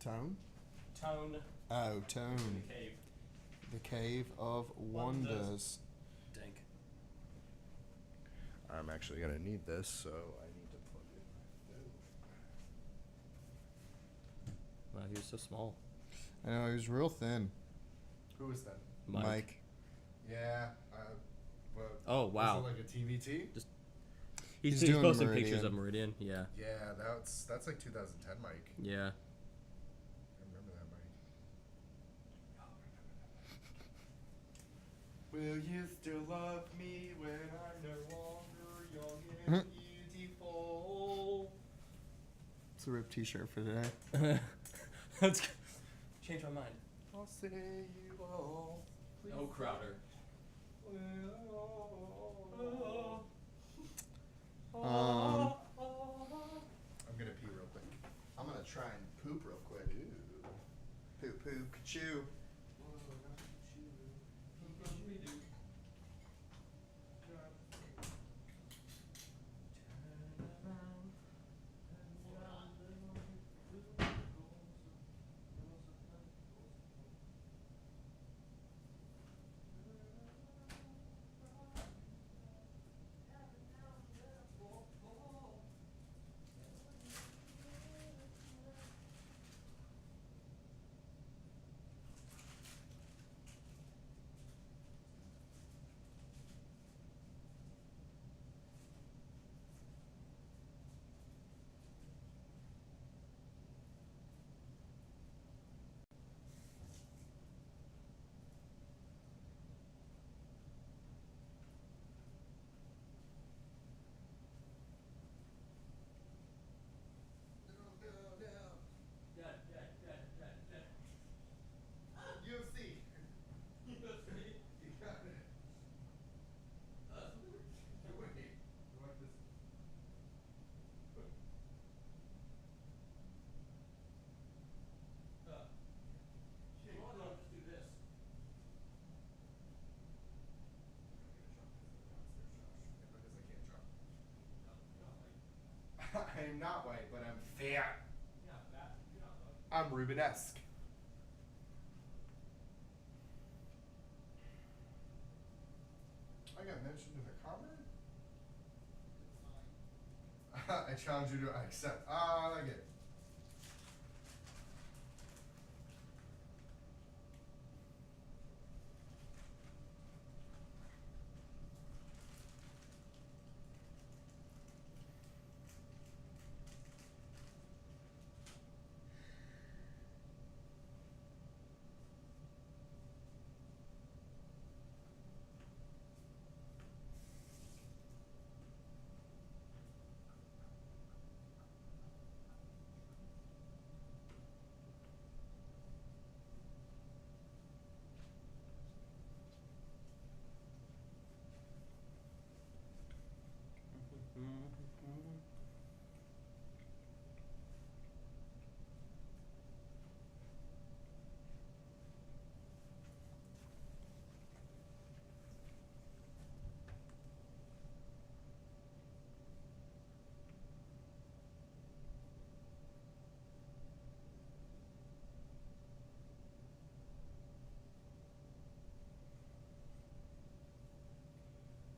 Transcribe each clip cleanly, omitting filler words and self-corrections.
Tone? Tone. Oh, Tone. The cave. The Cave of Wonders. Dink. I'm actually going to need this, so I need to plug it. Wow, he was so small. I know, he was real thin. Who was that? Mike. Yeah. Oh, wow. Was it like a TVT? He's He's doing posting Meridian. pictures of Meridian. Yeah. Yeah, that's like 2010 Mike. Yeah. I remember that Mike. Will you still love me when I'm no longer young and beautiful? It's a ripped t-shirt for today. Let's change my mind. I'll say you all. No Crowder. Um, I'm gonna pee real quick. I'm going to try and poop real quick. Ooh. Poop, poop, ka-choo. UFC. You got it. Wait. You want this? Just do this. I am not white, but I'm fat. Yeah, that. You're not though. I'm Rubenesque. I got mentioned in a comment. I challenge you to accept. I like it.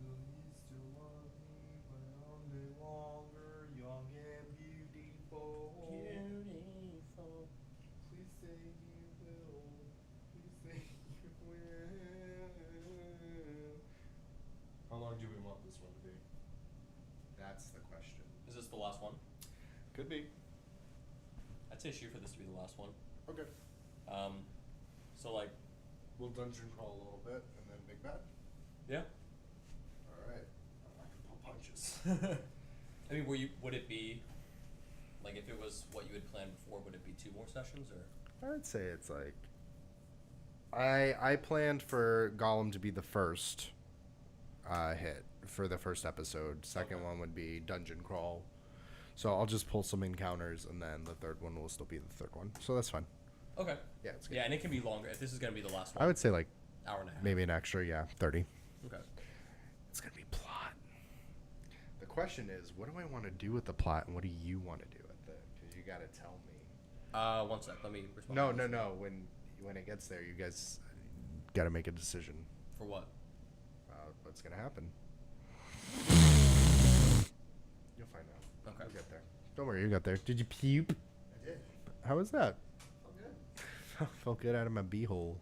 Will you still love me when I'm no longer young and beautiful? Beautiful. Please say you will. Please say you will. How long do we want this one to be? That's the question. Is this the last one? Could be. I'd say shoot for this to be the last one. Okay. So like, We'll dungeon crawl a little bit and then big bad. yeah. Alright. I can pull punches. I mean, would it be, like, if it was what you had planned before, would it be 2 more sessions, or? I'd say it's like I planned for Gollum to be the first hit for the first episode. Second Okay. one would be dungeon crawl. So I'll just pull some encounters, and then the third one will still be the third one. So that's fine. Okay. Yeah, it's good. Yeah, and it can be longer. If this is going to be the last one, I would say like hour and a half. maybe an extra, 30. Okay. It's gonna be plot. The question is, what do I want to do with the plot, and what do you want to do with it? Because you got to tell me. 1 sec. Let me respond. No. When it gets there, you guys got to make a decision. For what? What's gonna happen? You'll find out. Okay. You'll get there. Don't worry, you got there. Did you puke? I did. How was that? Oh, good. Felt good out of my beehole.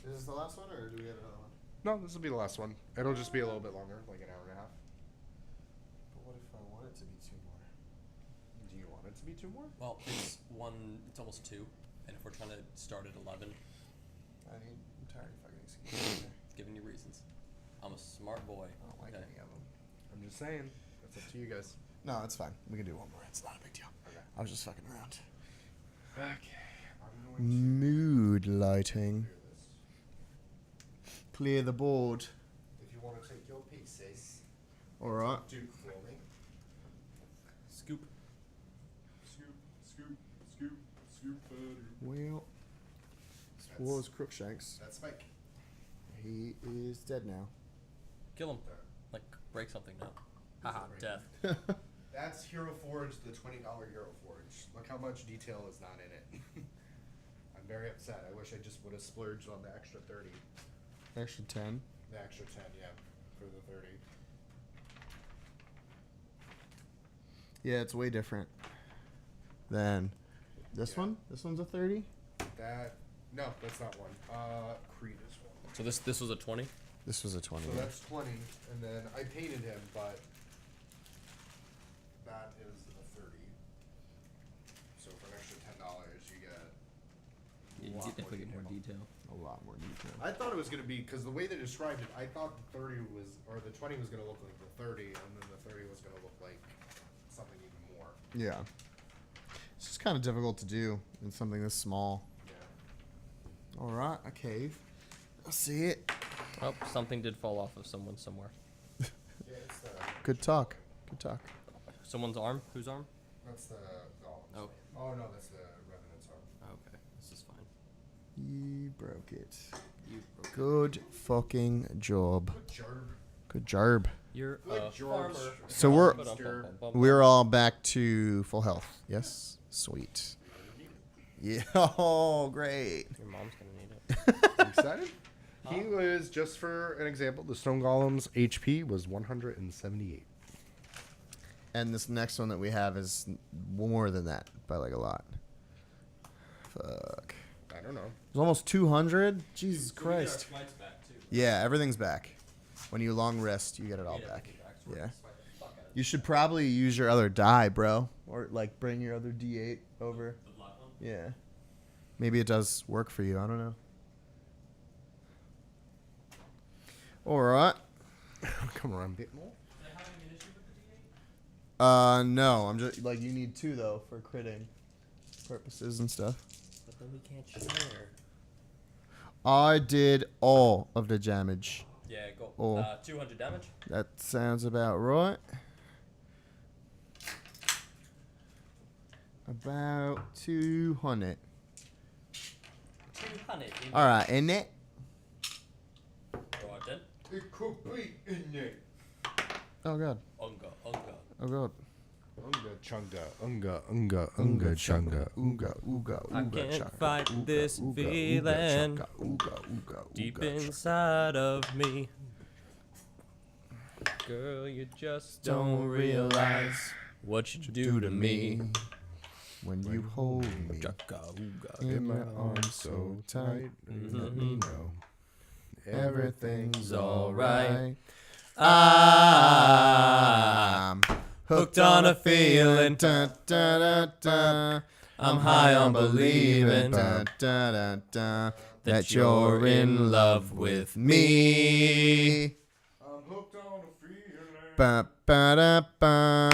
Is this the last one, or do we have another one? No, this will be the last one. It'll just be a little bit longer, like an hour and a half. But what if I want it to be 2 more? Do you want it to be 2 more? Well, it's almost 2, and if we're trying to start at 11, I'm tired of fucking excuses. giving you reasons. I'm a smart boy. I don't like Okay. any of them. I'm just saying. That's up to you guys. No, it's fine. We can do one more. It's not a big deal. Okay. I was just fucking around. Okay. I'm going Mood lighting. to do this. Clear the board. If you want to take your pieces, Alright. do for me. Scoop. Scoop butter. Well, this was Crookshanks. That's Spike. He is dead now. Kill him. Like, break something now. Haha, Right. death. That's Hero Forge, the $20 Hero Forge. Look how much detail is not in it. I'm very upset. I wish I just would have splurged on the extra 30. Extra 10. The extra 10, yeah, for the 30. Yeah, it's way different than this Yeah. one. This one's a 30. No, that's not one. Creed is one. So this was a 20? This was a 20. So that's 20, and then I painted him, but that is a 30. So for an extra $10, you get You lot definitely more get more detail. detail. a lot more detail. I thought it was gonna be because the way they described it, I thought the 30 was, or the 20 was gonna look like the 30, and then the 30 was gonna look like something even more. Yeah. It's just kind of difficult to do in something this small. Yeah. Alright, a cave. I see it. Oh, something did fall off of someone somewhere. Yeah, it's the. Good talk. Good talk. Someone's arm? Whose arm? That's the golems. Oh. Oh no, that's the revenant's arm. Okay, this is fine. You broke it. You broke it. Good fucking job. Good job. Good job. You're Good a job. farmer. So we're- Ba-dum-bum-bum-bum. We're all back to full health. Yes? Sweet. Yeah. Oh, great. Your mom's gonna need it. You excited? He was, just for an example, the Stone Golem's HP was 178. And this next one that we have is more than that by like a lot. Fuck. I don't know. It's almost 200? Jesus So we get our Christ. smites back too. Yeah, everything's back. When you long rest, you get it all Yeah, back. so we're Yeah. gonna smite the fuck out of You should probably use your other die, bro. Or like bring your other D8 over. the black one. Yeah. Maybe it does work for you. I don't know. Alright. Come on, bit more. Is that having an issue with the D8? No. I'm just like you need 2 though for critting purposes and stuff. But then we can't share. I did all of the damage. Yeah, go. Oh. 200 damage. That sounds about right. About 200. 200. Alright, in it. Alright then. It could be in there. Oh god. Unga. Oh god. Unga chunga, unga chunga, Ooga, ooga, ooga, I can't chaka, fight ooga, this ooga, feeling ooga, chaka, ooga, ooga, deep ooga, chaka. inside of me. Girl, you just don't realize what you do to me. When you hold me Chaka, ooga. in my arms so tight, let me know everything's alright. I'm hooked on a feeling. Da, da, da, da. I'm high on believing da, da, da, da, that you're in love with me. I'm hooked on a feeling. Ba, ba, da, ba.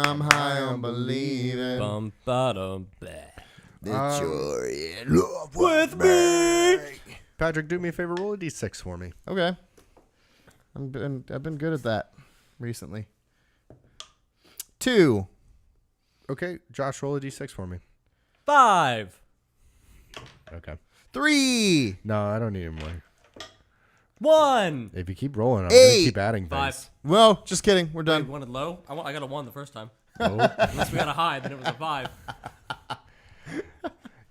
I'm high on believing Bum, ba-dum, blah. that you're in love with me. Patrick, do me a favor. Roll a d6 for me. Okay. I've been good at that recently. 2. Okay, Josh, roll a d6 for me. 5. Okay. 3. No, I don't need any more. 1. If you keep rolling, I'm 8. gonna keep adding 5. things. Well, just kidding. We're You done. wanted low? I got a 1 the first time. Oh. Unless we got a high, then it was a 5.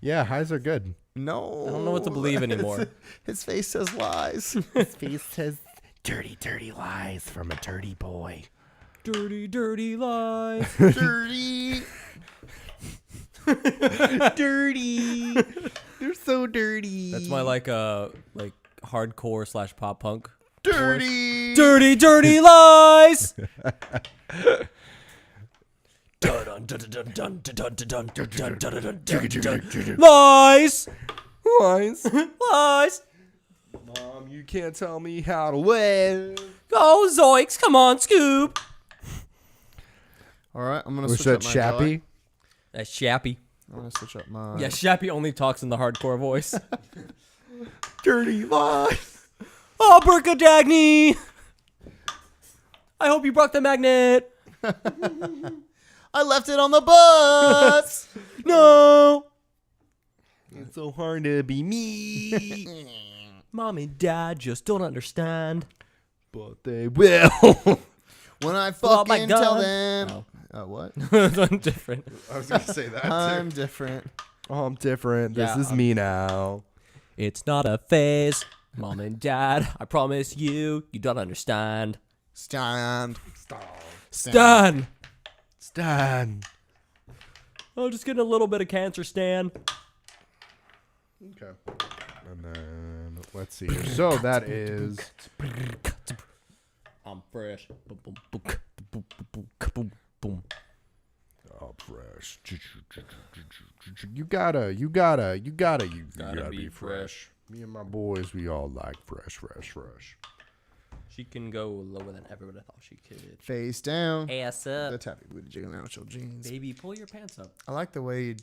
Yeah, highs are good. No. I don't know what to believe anymore. His face says lies. His face says dirty, dirty lies from a dirty boy. Dirty, dirty lies. Dirty. Dirty. They're so dirty. That's my like hardcore / pop punk. Dirty. Dirty, dirty lies. Lies. lies. Lies. Mom, you can't tell me how to live. Go Zoiks. Come on, Scoob. All right, I'm gonna Was switch that up my Shappy? That's Shappy. I'm gonna switch up my. Yeah, Shappy only talks in the hardcore voice. Dirty lies. Oh, Burkadagny! I hope you brought the magnet. I left it on the bus. No. It's so hard to be me. Mom and Dad just don't understand. But they will. When I Oh my fucking tell God. them. Oh. What? I'm different. I was going to say that I'm different. Oh, I'm different. This Yeah, is me now. It's not a phase. Mom and Dad, I promise you, you don't understand. Stand. Stan! Stan. Oh, just getting a little bit of cancer, Stan. Okay. And then, let's see here. So that is... I'm fresh. Boom, boom, boom, boom, boom, boom, boom. Oh, fresh. You gotta be fresh. Me and my boys, we all like fresh. She can go lower than everyone I thought she could. Face down. Ass The up. tappy booty jiggling out your jeans. Baby, pull your pants up. I like the way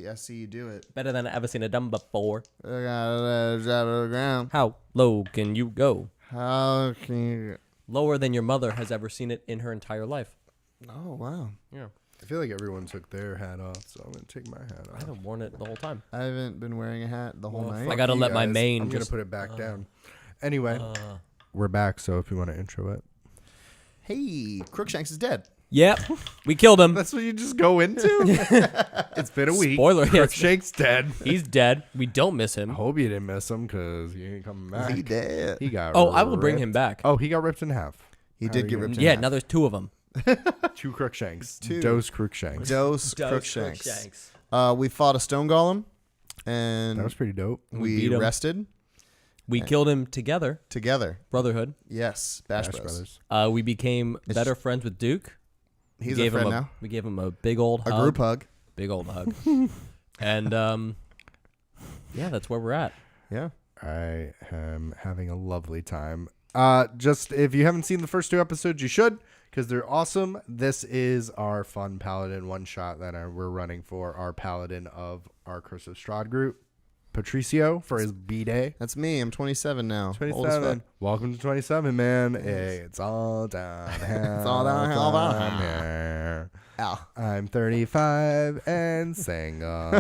I see you do it. Better than I ever seen it done before. I gotta let it drop to the ground. How low can you go? How can you? Lower than your mother has ever seen it in her entire life. Oh wow. Yeah. I feel like everyone took their hat off, so I'm gonna take my hat I off. haven't worn it the whole time. I haven't been wearing a hat the whole night. I gotta let my guys. mane I'm gonna just- put it back down. Anyway, we're back. So if you want to intro it, Hey, Crookshanks is dead. Yep. We killed him. that's what you just go into. It's been a week. Spoiler, yes. Crookshank's dead. He's dead. We don't miss I him. hope you didn't miss him because he ain't coming back. He dead. He got. Oh, I will bring ripped. him back. Oh, he got ripped in half. He How did are get you ripped gonna- in Yeah, half. now there's two of them. Two Crookshanks. Two. Dose Crookshanks. Dose Crookshanks. We fought a stone golem, and That was pretty dope. We we beat him. rested We killed him together. together. Brotherhood. Yes, Bash Bros. We became better friends with Duke. He's we a gave friend him now. We gave him a big old A hug. group hug. Big old hug. And yeah, that's where we're at. Yeah. I am having a lovely time. Just if you haven't seen the first two episodes, you should, because they're awesome. This is our fun Paladin one shot that we're running for our Paladin of our Curse of Strahd group, Patricio, for his B-Day. That's me. I'm 27 now. Old as 27. fuck. Welcome to 27, man. Hey, it's all downhill. It's all downhill from from here. Ow. I'm 35 and single.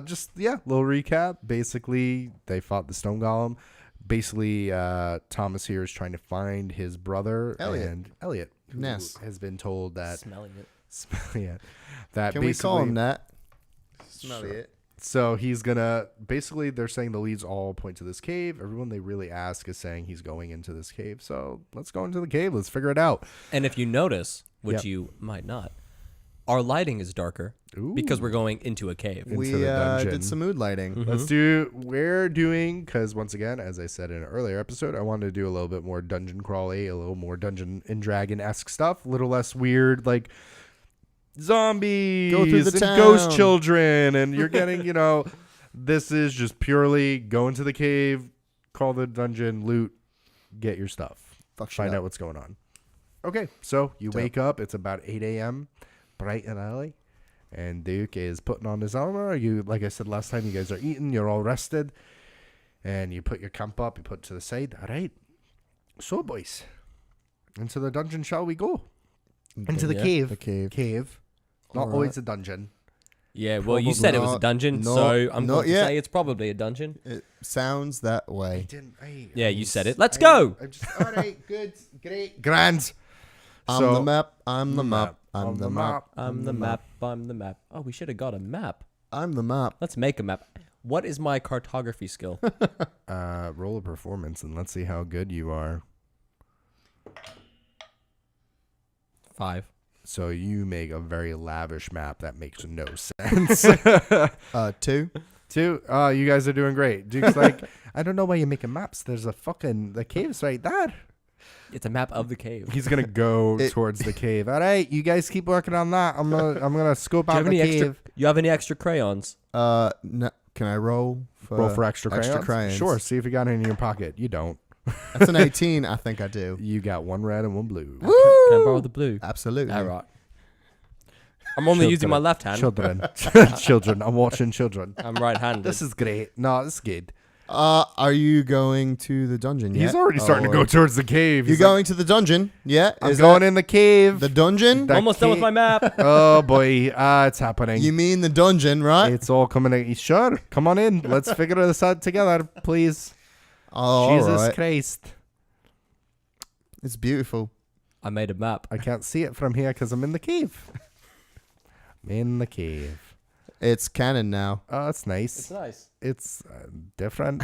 Just little recap. Basically, they fought the Stone Golem. Basically, Thomas here is trying to find his brother Elliott. and Elliott, who Ness. has been told that Smelling it. that Can we call him basically- that? Smell Sure. it. So he's gonna basically, they're saying the leads all point to this cave. Everyone they really ask is saying he's going into this cave. So let's go into the cave. Let's figure it out. And if you notice, which Yep. you might not, our lighting is darker because we're going into a cave. Into We the dungeon. did some mood lighting. We're doing, because once again, as I said in an earlier episode, I wanted to do a little bit more dungeon crawly, a little more Dungeon and Dragon-esque stuff, a little less weird, like zombies Go through the and town. ghost children, and you're getting, this is just purely go into the cave, call the dungeon, loot, get your stuff, Fuck shit find up. out what's going on. Okay, so you wake up, it's about 8 a.m., bright and early. And Duke is putting on his armor. You, like I said last time, you guys are eating. You're all rested. And you put your camp up. You put it to the side. All right. So, boys, into the dungeon shall we go? Into the Yeah, cave. the cave. Cave. Not All always right. a dungeon. Yeah, well, you said it was a Not- dungeon, no- so I'm not going to yet. say it's probably a dungeon. It sounds that way. Yeah, you said it. Let's go. All right. Good. Great. Grand. I'm the map. I'm the map. I'm the map. I'm the map. I'm the map. Oh, we should have got a map. I'm the map. Let's make a map. What is my cartography skill? Roll a performance and let's see how good you are. 5. So you make a very lavish map that makes no sense. 2. 2. You guys are doing great. Duke's like, I don't know why you're making maps. There's the cave's right there. It's a map of the cave. He's gonna go towards the cave. All right, you guys keep working on that. I'm gonna scope out the cave. You have any extra crayons? No, can I roll for extra crayons? Sure. See if you got any in your pocket. You don't. That's an 18. I think I do. You got 1 red and 1 blue. Can I borrow the blue? Absolutely. All right. I'm only using my left hand. Children. I'm watching children. I'm right-handed. This is great. No, this is good. Are you going to the dungeon yet? He's already starting to go towards the cave. You're going to the dungeon? Yeah. I'm going in the cave. The dungeon? Almost done with my map. Oh, boy. It's happening. You mean the dungeon, right? It's all coming in. Sure. Come on in. Let's figure this out together, please. Oh, Jesus right. Christ. It's beautiful. I made a map. I can't see it from here because I'm in the cave. I'm in the cave. It's canon now. Oh, that's nice. It's nice. It's different.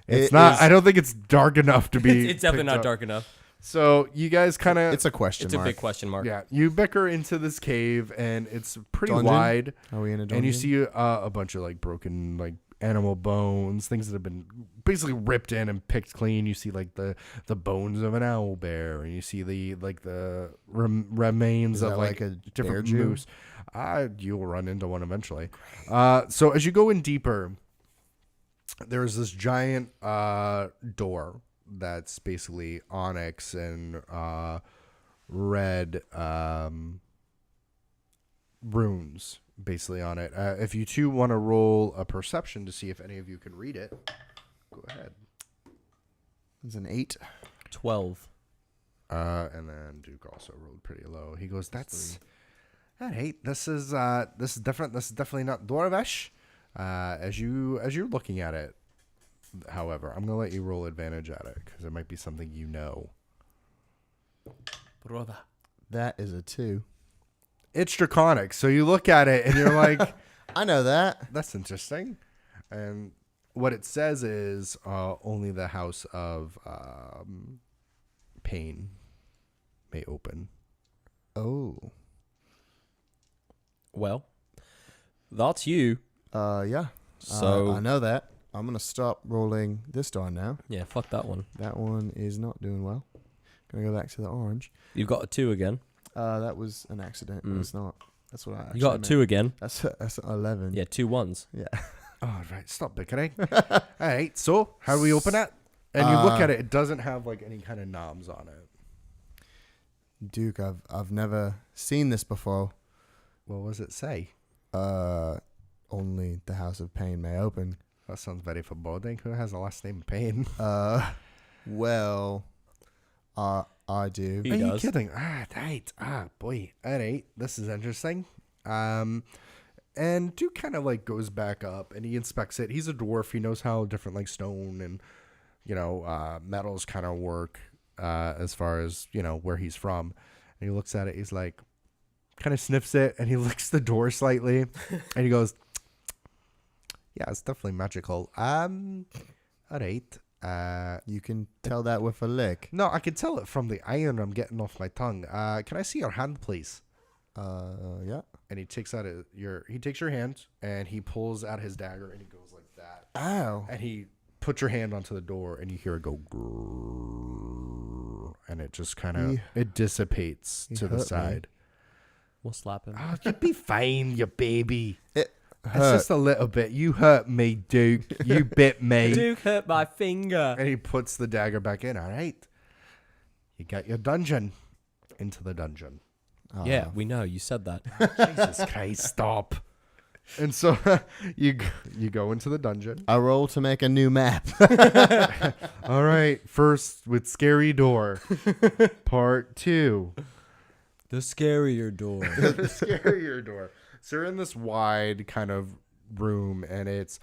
It not. is- I don't think it's dark enough to be. It's definitely picked not up. dark enough. So you guys kind of. It's a question It's mark. a big question mark. Yeah, you bicker into this cave and it's pretty Dungeon? wide, Are we in a dungeon? and you see a bunch of like broken like animal bones, things that have been basically ripped in and picked clean. You see like the bones of an owl bear, and you see the remains Is of that like a different bear Jew? moose. You'll run into one eventually. So as you go in deeper, there's this giant door that's basically onyx and red runes basically on it. If you two want to roll a perception to see if any of you can read it, go ahead. It's an 8. 12. And then Duke also rolled pretty low. He goes, "That's that 8. This is different. This is definitely not Dwarvish." As you're looking at it, however, I'm gonna let you roll advantage at it because it might be something you know. Brother. That is a 2. It's draconic, so you look at it and you're like, I know that. "That's interesting." And what it says is only the house of Payne may open. Oh. Well, that's you. Yeah. So I know that. I'm going to stop rolling this die now. yeah, fuck that one. That one is not doing well. Going to go back to the orange. You've got a 2 again. That was an accident. Mm. It's not. That's what I actually You got a meant. 2 again. That's 11. Yeah, 2 1s. Yeah. Oh, right. Stop bickering. All right. So how do we open it? And you look at it. It doesn't have like any kind of knobs on it. Duke, I've never seen this before. What does it say? Only the House of Payne may open. That sounds very foreboding. Who has the last name Payne? Well, I do. He Are you does. kidding? Right. Boy. All right. This is interesting. And Duke kind of like goes back up and he inspects it. He's a dwarf. He knows how different like stone and, metals kind of work as far as, where he's from. And he looks at it. He's like, kind of sniffs it and he licks the door slightly and he goes, "Yeah, it's definitely magical. All right. You can tell that with a lick. No, I can tell it from the iron I'm getting off my tongue. Can I see your hand, please?" Yeah. And he takes out he takes your hand and he pulls out his dagger and he goes like that. Ow. And he puts your hand onto the door and you hear it go grrr, and it just kind of it dissipates to the hurt me. side. We'll slap him. Oh, you'll be fine, you baby. It It's hurt. just a little bit. You hurt me, Duke. You bit me. Duke hurt my finger. And he puts the dagger back in. All right. You got your dungeon. Into the dungeon. Yeah, we know. You said that. Jesus Christ, stop. And so you go into the dungeon. I roll to make a new map. All right. First with Scary Door. Part 2. The scarier door. The scarier door. So you're in this wide kind of room and it's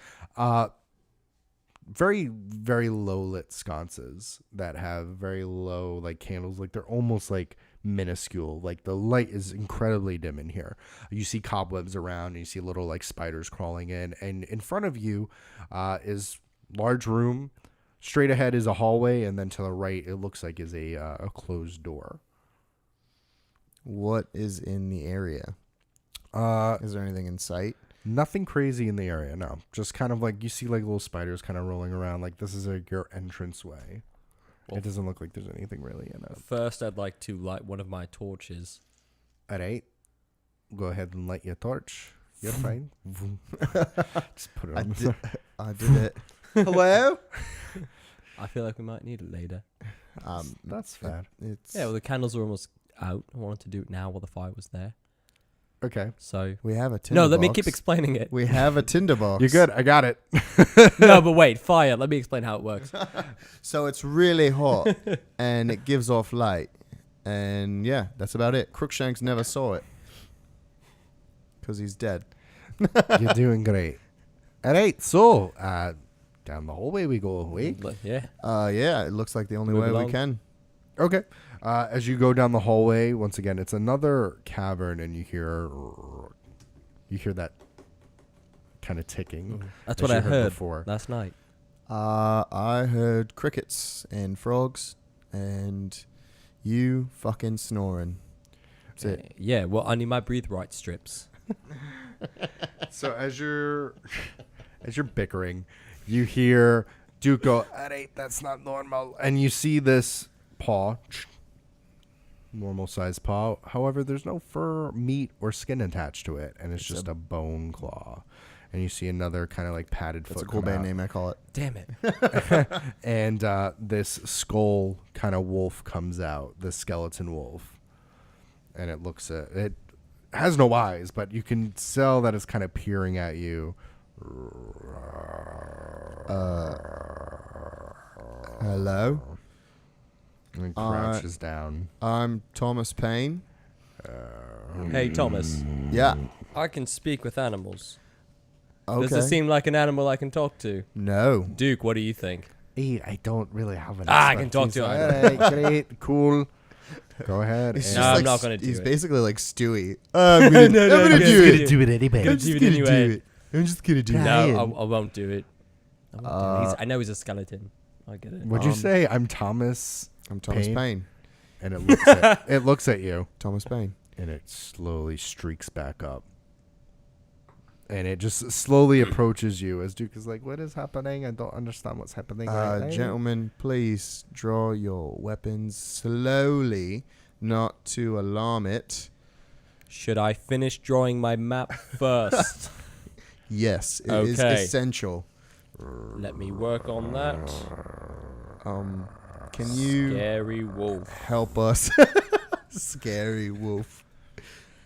very, very low lit sconces that have very low like candles. Like they're almost like minuscule. Like the light is incredibly dim in here. You see cobwebs around, and you see little like spiders crawling in. And in front of you is large room. Straight ahead is a hallway, and then to the right it looks like is a closed door. What is in the area? Is there anything in sight? Nothing crazy in the area, no. Just kind of like you see like little spiders kind of rolling around. Like this is your entrance way. Well, it doesn't look like there's anything really in it. First, I'd like to light one of my torches. All right. Go ahead and light your torch. You're fine. Just put it on. I did it. Hello? I feel like we might need it later. That's fair. It's Yeah, well, the candles are almost out. I wanted to do it now while the fire was there. Okay. So we have a tinder no, let box. me keep explaining it. We have a tinder box. You're good. I got it. No, but wait, fire. Let me explain how it works. So it's really hot and it gives off light. And yeah, that's about it. Crookshanks never saw it because he's dead. You're doing great. All right. So, down the hallway we go. Wait. Yeah. Yeah, it looks like the only Move way along. we can. Okay. As you go down the hallway, once again, it's another cavern, and you hear that kind of ticking. That's as what you I heard before. last night. I heard crickets and frogs and you fucking snoring. That's it. Yeah, well, I need my breathe right strips. So as you're bickering, you hear Duke go, "All right, that's not normal," and you see this paw. Normal size paw. However, there's no fur, meat, or skin attached to it, and it's just a bone claw. And you see another kind of like padded That's foot. a cool come band out. name, I call it. Damn it. And this skull kind of wolf comes out, the skeleton wolf, and it looks at it. Has no eyes, but you can tell that it's kind of peering at you. Hello? And it crouches down. I'm Thomas Payne. Hey, Thomas. Yeah. I can speak with animals. Okay. Does this seem like an animal I can talk to? No. Duke, what do you think? Hey, I don't really have an. I can talk to him. Alright, great, cool. Go ahead. He's and- No, just I'm like not gonna do He's it. basically like Stewie. I'm gonna, No, I'm gonna no, do no, it. do it anyway. Go I'm do just it gonna anyway. do it. I'm just gonna do it. Try No, it. I won't do it. I know he's a skeleton. I get it. What'd you say? I'm Thomas, I'm Thomas Payne? Payne. and it looks at you, Thomas Payne. and it slowly streaks back up, and it just slowly approaches you as Duke is like, "What is happening? I don't understand what's happening." right now." Gentlemen, please draw your weapons slowly, not to alarm it. Should I finish drawing my map first? Yes, it is Okay. essential. Let me work on that. Can you Scary wolf. help us? Scary wolf.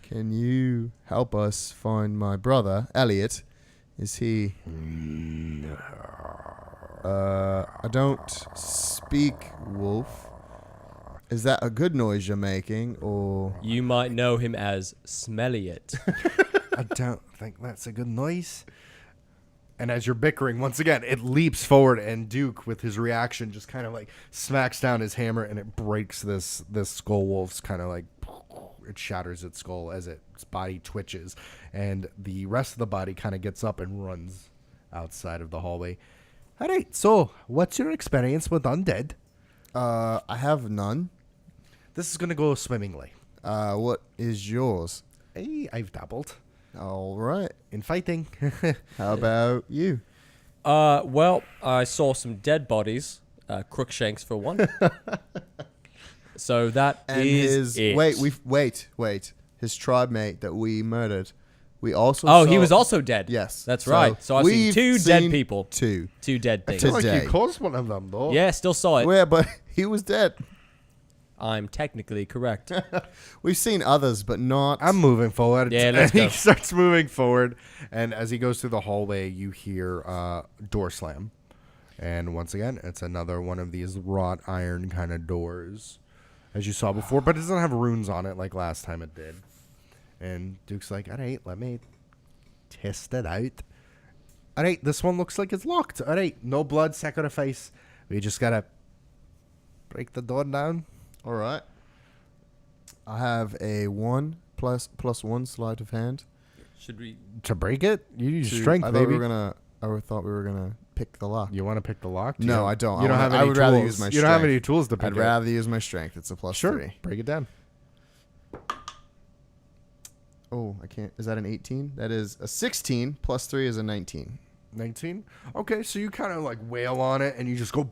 Can you help us find my brother, Elliott? Is he... I don't speak wolf. Is that a good noise you're making, or... You might know him as Smelliot. I don't think that's a good noise. And as you're bickering, once again, it leaps forward, and Duke, with his reaction, just kind of like smacks down his hammer, and it breaks this skull wolf's kind of like, it shatters its skull as its body twitches, and the rest of the body kind of gets up and runs outside of the hallway. All right, so what's your experience with undead? I have none. This is gonna go swimmingly. What is yours? Hey, I've dabbled All right. in fighting. How about you? Well, I saw some dead bodies. Crookshanks for one. So that And is his it. wait. His tribe mate that we murdered. We also Oh, saw, he was also dead. Yes. That's right. So I've seen we've two dead seen people. Two. Two dead things. I feel like Today. you caused one of them, though. Yeah, still saw it. Where but he was dead. I'm technically correct. We've seen others, but not I'm moving forward. Yeah, let's And go. He starts moving forward, and as he goes through the hallway, you hear door slam. And once again, it's another one of these wrought iron kind of doors, as you saw before, but it doesn't have runes on it like last time it did. And Duke's like, all right, let me test it out. All right, this one looks like it's locked. All right, no blood, sacrifice. We just gotta break the door down. All right. I have a 1 plus 1 sleight of hand. Should we? To break it, you use to- strength, I thought baby. we were gonna. I thought we were gonna pick the lock. You want to pick the lock? Do No, you- I don't. You don't have any I would tools. rather use my You don't have strength. any tools to pick I'd it. rather use my strength. It's a plus Sure, 3. break it down. Oh, I can't. Is that an 18? That is a 16 plus 3 is a 19. 19. Okay, so you kind of like wail on it, and you just go.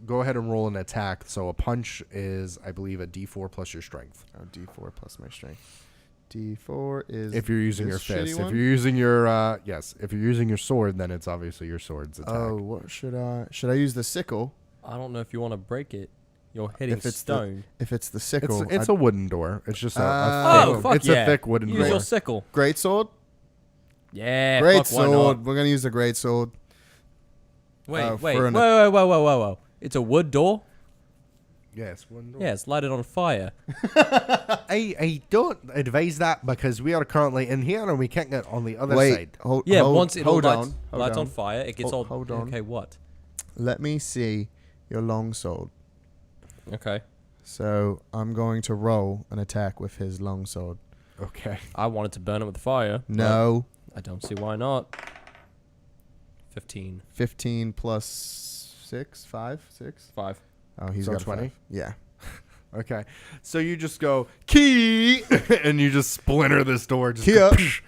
Go ahead and roll an attack. So a punch is, I believe, a D4 plus your strength. Oh, D4 plus my strength. D4 is. If you're using your this shitty fist, if one? you're using your yes, if you're using your sword, then it's obviously your sword's attack. Oh, what should I? Should I use the sickle? I don't know if you want to break it. You're hitting If it's stone. If it's the sickle, It's a wooden door. It's just a Oh, thick, fuck it's yeah. a thick wooden Use door. your sickle. great sword. Yeah, Great fuck, why sword. not? We're gonna use the great sword. Wait, for an- whoa. It's a wood door? Yes, wooden door. Yeah, it's lighted on fire. I don't advise that because we are currently in here and we can't get on the other Wait, side. hold, Yeah, hold, once it hold all on, lights, hold lights on. on fire, it gets all... Hold on. Okay, what? Let me see your long sword. Okay. So I'm going to roll an attack with his long sword. Okay. I wanted to burn it with fire. No, but I don't see why not. 15. 15 plus 6, 5, 6. 5. Oh, he's So got 20? 20. Yeah. Okay. So you just go key and you just splinter this door. Just Key go, up. psh.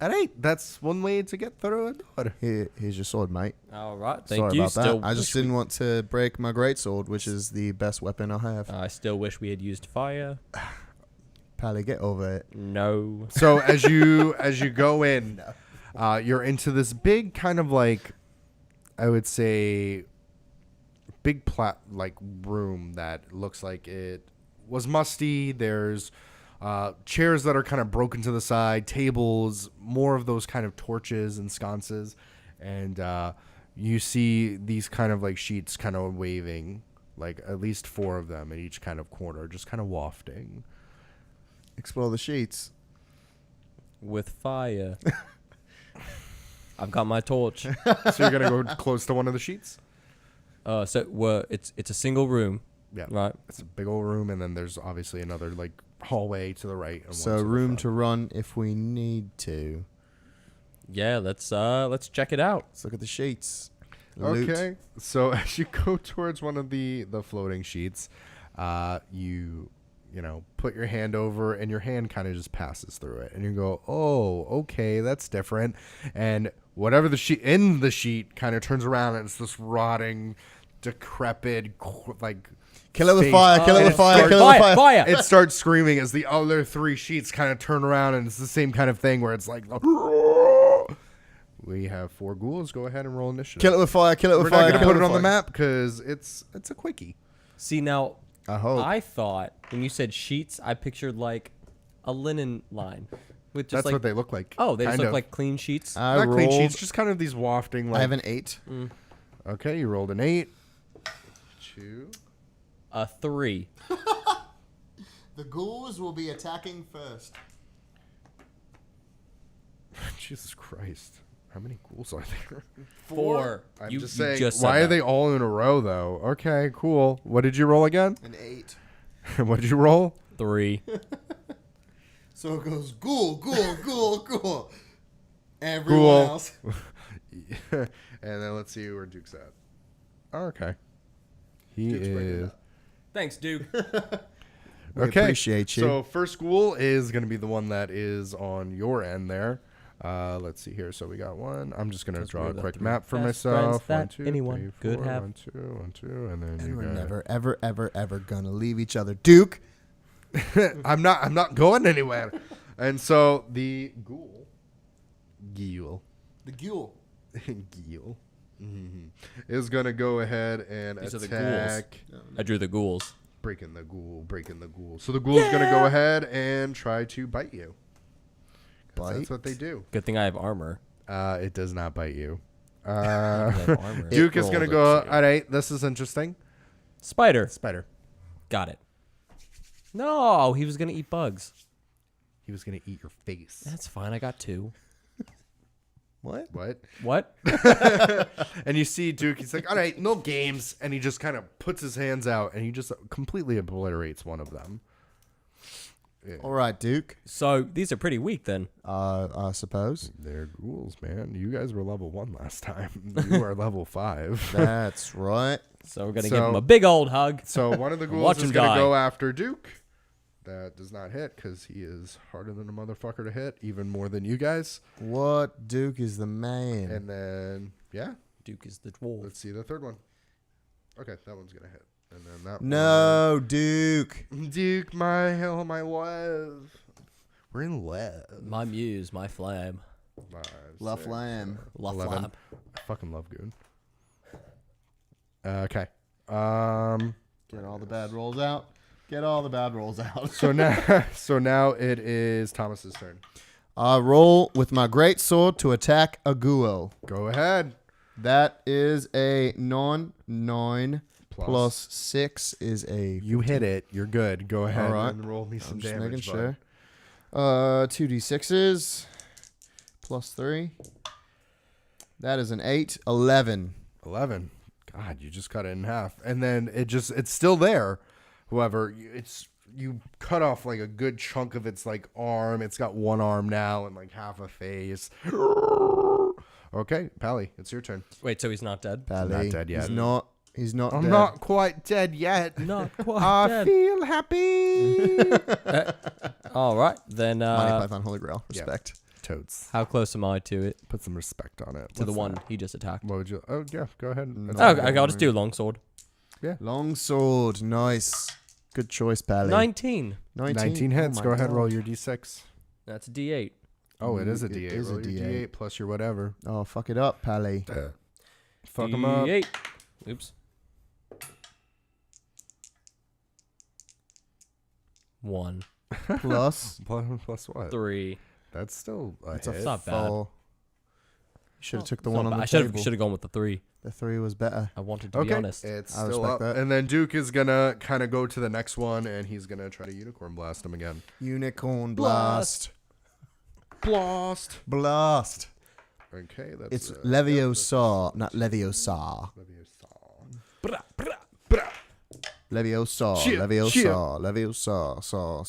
All right, that's one way to get through a door. Here's your sword, mate. All right, thank Sorry you. about Still, that. I just didn't want to break my great sword, which is the best weapon I have. I still wish we had used fire. Pally, get over it. No. So as you go in, you're into this big kind of like, I would say, big like room that looks like it was musty. There's chairs that are kind of broken to the side, tables, more of those kind of torches and sconces, and you see these kind of like sheets kind of waving, like at least 4 of them in each kind of corner, just kind of wafting. Explore the sheets. With fire. I've got my torch. So you're gonna go close to one of the sheets. It's a single room, Yeah, right? it's a big old room, and then there's obviously another like hallway to the right. And So one to the room front. to run if we need to. Yeah, let's check it out. Let's look at the sheets. Loot. Okay, so as you go towards one of the floating sheets, you know, put your hand over, and your hand kind of just passes through it, and you go, oh, okay, that's different. And whatever the sheet kind of turns around, and it's this rotting, decrepit, like Kill it with face. fire. Kill it with fire. Fire, Kill it with fire. fire. It starts screaming as the other 3 sheets kind of turn around, and it's the same kind of thing where it's like, we have 4 ghouls. Go ahead and roll initiative. Kill it with fire. Kill it We're with not fire. gonna Kill put it on the with map because it's a quickie. See, now, I hope. I thought when you said sheets, I pictured like a linen line with just That's like what they look like. oh, they just kind look of. like clean sheets. I Not clean rolled. sheets, just kind of these wafting. Like, I have an 8. okay, you rolled an 8. 2. A 3. The ghouls will be attacking first. Jesus Christ. How many ghouls are there? 4. I'm You- just you saying, just said why are that. they all in a row, though? Okay, cool. What did you roll again? An 8. What did you roll? 3. So it goes ghoul, ghoul, ghoul, ghoul. Everyone Ghoul. else. And then let's see where Duke's at. Oh, okay. He Duke's breaking is... up. Thanks, Duke. We Okay. appreciate you. So first ghoul is going to be the one that is on your end there. Let's see here. So we got one. I'm just going to Because draw we're a the quick 3 map for best myself. friends 1, that 2, anyone 3, could 4, have. 1, 2, 1, 2, and then and you we're got... never, ever, ever, ever gonna leave each other. Duke. I'm not going anywhere. And so the ghoul, The ghoul. is going to go ahead and These are the attack. I drew the ghouls. Breaking the ghoul. So the ghoul is going to go ahead and try to bite you. 'Cause that's Bite? what they do. Good thing I have armor. It does not bite you. I have armor. Duke is rolled going to a go, 2. all right, this is interesting. Spider. Spider. Got it. No, he was gonna eat bugs. He was going to eat your face. That's fine. I got 2. What? What? What? And you see Duke, he's like, all right, no games. And he just kind of puts his hands out and he just completely obliterates one of them. All right, Duke. So these are pretty weak then. I suppose. They're ghouls, man. You guys were level 1 last time. You are level 5. That's right. So we're gonna give him a big old hug. So one of the ghouls Watch is him going to die. go after Duke. That does not hit because he is harder than a motherfucker to hit, even more than you guys. What? Duke is the man. And then, yeah, Duke is the dwarf. let's see the third one. Okay, that one's going to hit. And then that No, Duke. one. Duke, my love. We're in love. My muse, my flame. 5, La 6, Flam. La 11. flame. I fucking love Goon. Okay. Get all the bad rolls out. Get all the bad rolls out. So now it is Thomas's turn. Roll with my great sword to attack a ghoul. Go ahead. That is a 9 plus 6 is a. You hit it. You're good. Go ahead All right. and roll me some I'm just damage. making bud. sure. 2d6s plus 3. That is an 8. 11. 11. God, you just cut it in half, and then it's still there. However, you cut off like a good chunk of its like arm. It's got one arm now and like half a face. Okay, Pally, it's your turn. Wait, so he's not dead? Pally. Not dead yet. He's not I'm dead. not quite dead yet. Not quite I dead. feel happy. All right, then. Monty Python Holy Grail. yeah. Respect. Toads. How close am I to it? Put some respect on it. To the What's one that? he just attacked. What would you? Oh yeah, go ahead. No. That's Oh, fine. okay, I'll just do longsword. Long sword. Nice. Good choice, Pally. 19. 19 hits. Oh my go ahead, God. roll your d6. That's a D8. Oh, it is a It d8. is a roll your D8. d8 plus your whatever. Oh, fuck it up, Pally. Fuck them up. D8. Oops. 1, Plus. Plus what? 3. That's still a It's hit. It's not bad. 4. You should have took the It's one not on bad. the I should table. have gone with the 3. The 3 was better. I wanted to Okay, be honest. it's I still respect up. that. And then Duke is gonna kind of go to the next one, and he's gonna try to unicorn blast him again. Unicorn blast. Blast. Blast. Okay, that's It's Leviosa, not Leviosa. Leviosa, Cheer, Leviosa, cheer. Leviosa, saw,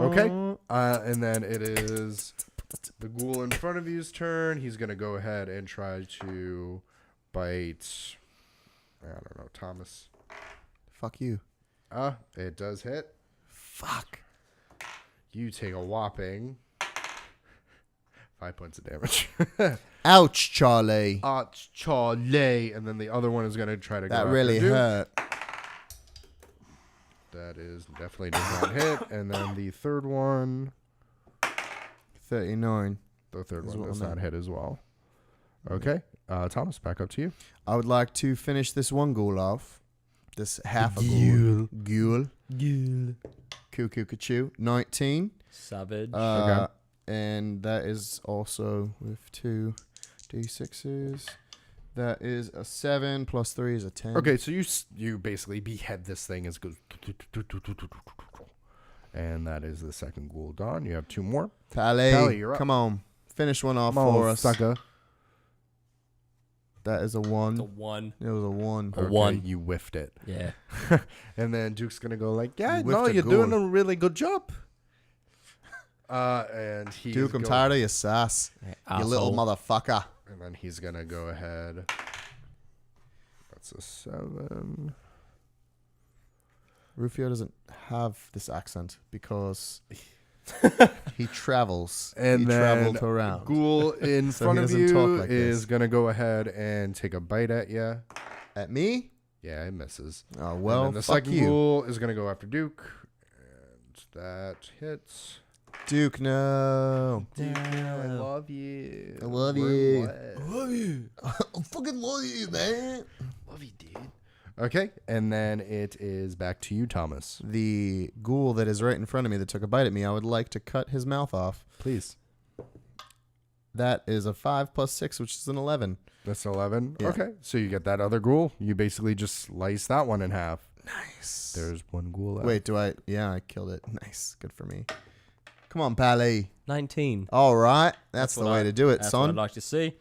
Okay, and then it is the ghoul in front of you's turn. He's gonna go ahead and try to bite. I don't know, Thomas. Fuck you. It does hit. Fuck. You take a whopping 5 points of damage. Ouch, Charlie. Charlie. And then the other one is going to try to go That after really Duke. hurt. That is definitely does not hit. And then the third one. 39. The third Is one what does I not meant. hit as well. Okay. Thomas, back up to you. I would like to finish this one ghoul off. This half a ghoul. Ghoul. Cuckoo Cachoo. 19. Savage. Okay. And that is also with 2 d6s. That is a 7 plus 3 is a 10. Okay, so you basically behead this thing as goes. And that is the second ghoul done. You have 2 more. Pally, you're up. come on. Finish one off Come on, for us. sucker. That is a 1. The 1. It was a 1. A 1. You whiffed it. Yeah. And then Duke's going to go like, yeah, You no, whiffed a you're doing ghoul. a really good job. And he's Duke, I'm going- tired of your sass. You little motherfucker. And then he's going to go ahead. That's a 7. Rufio doesn't have this accent because he travels. And he then traveled around. Ghoul in So front he of doesn't talk you like is this. going to go ahead and take a bite at you. At me? Yeah, it misses. Oh, And well, then the fuck second you. ghoul is going to go after Duke. And that hits. Duke, no. Duke, I love you. I love We're you. what? Love you. I fucking love you, man. Love you, dude. Okay, and then it is back to you, Thomas. The ghoul that is right in front of me that took a bite at me, I would like to cut his mouth off. Please. That is a 5 plus 6, which is an 11. That's 11. Yeah. Okay, so you get that other ghoul. You basically just slice that one in half. Nice. There's one ghoul left. Wait, do I? Yeah, I killed it. Nice. Good for me. Come on, Pally. 19. All right. That's the what way I- to do it, That's what I'd son. like to see.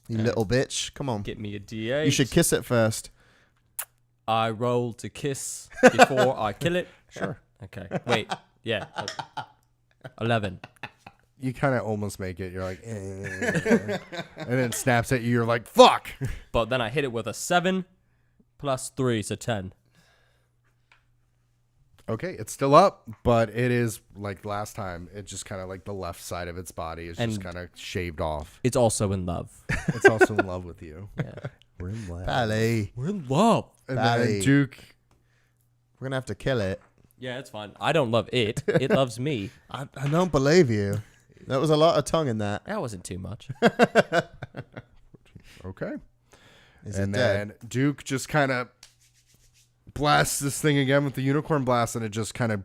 You little bitch. Come on. Get me a D8. You should kiss it first. I roll to kiss before I kill it. Sure. Okay. Wait. Yeah. 11. You kind of almost make it. You're like, and then it snaps at you. You're like, fuck. But then I hit it with a 7 plus 3, so 10. Okay, it's still up, but it is like last time. It just kind of like the left side of its body is just And- kind of shaved off. It's also in love. It's also in love with you. Yeah. We're in love. Pally. We're in love. And Pally. then Duke. We're gonna have to kill it. Yeah, it's fine. I don't love it. It loves me. I don't believe you. There was a lot of tongue in that. That wasn't too much. Okay. Is And it dead? then Duke just kind of blasts this thing again with the unicorn blast, and it just kind of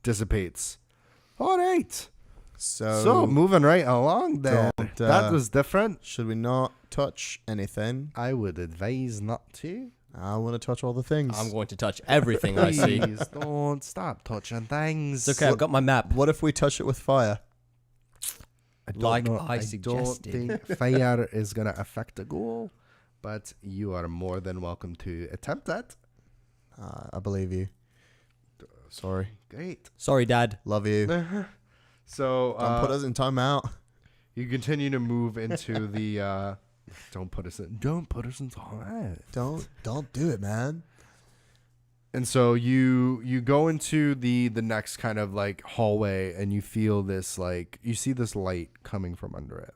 dissipates. All right. So moving right along then. Don't, That was different. should we not touch anything? I would advise not to. I want to touch all the things. I'm going to touch everything I see. Please don't stop touching things. It's okay. I've got my map. What if we touch it with fire? I don't Like know. I suggested. don't think fire is going to affect the goal, but you are more than welcome to attempt that. I believe you. Sorry. Great. Sorry, Dad. Love you. So Don't put us in timeout. you continue to move into the. Don't put us in time. Don't do it, man. And so you go into the next kind of like hallway, and you feel this like you see this light coming from under it,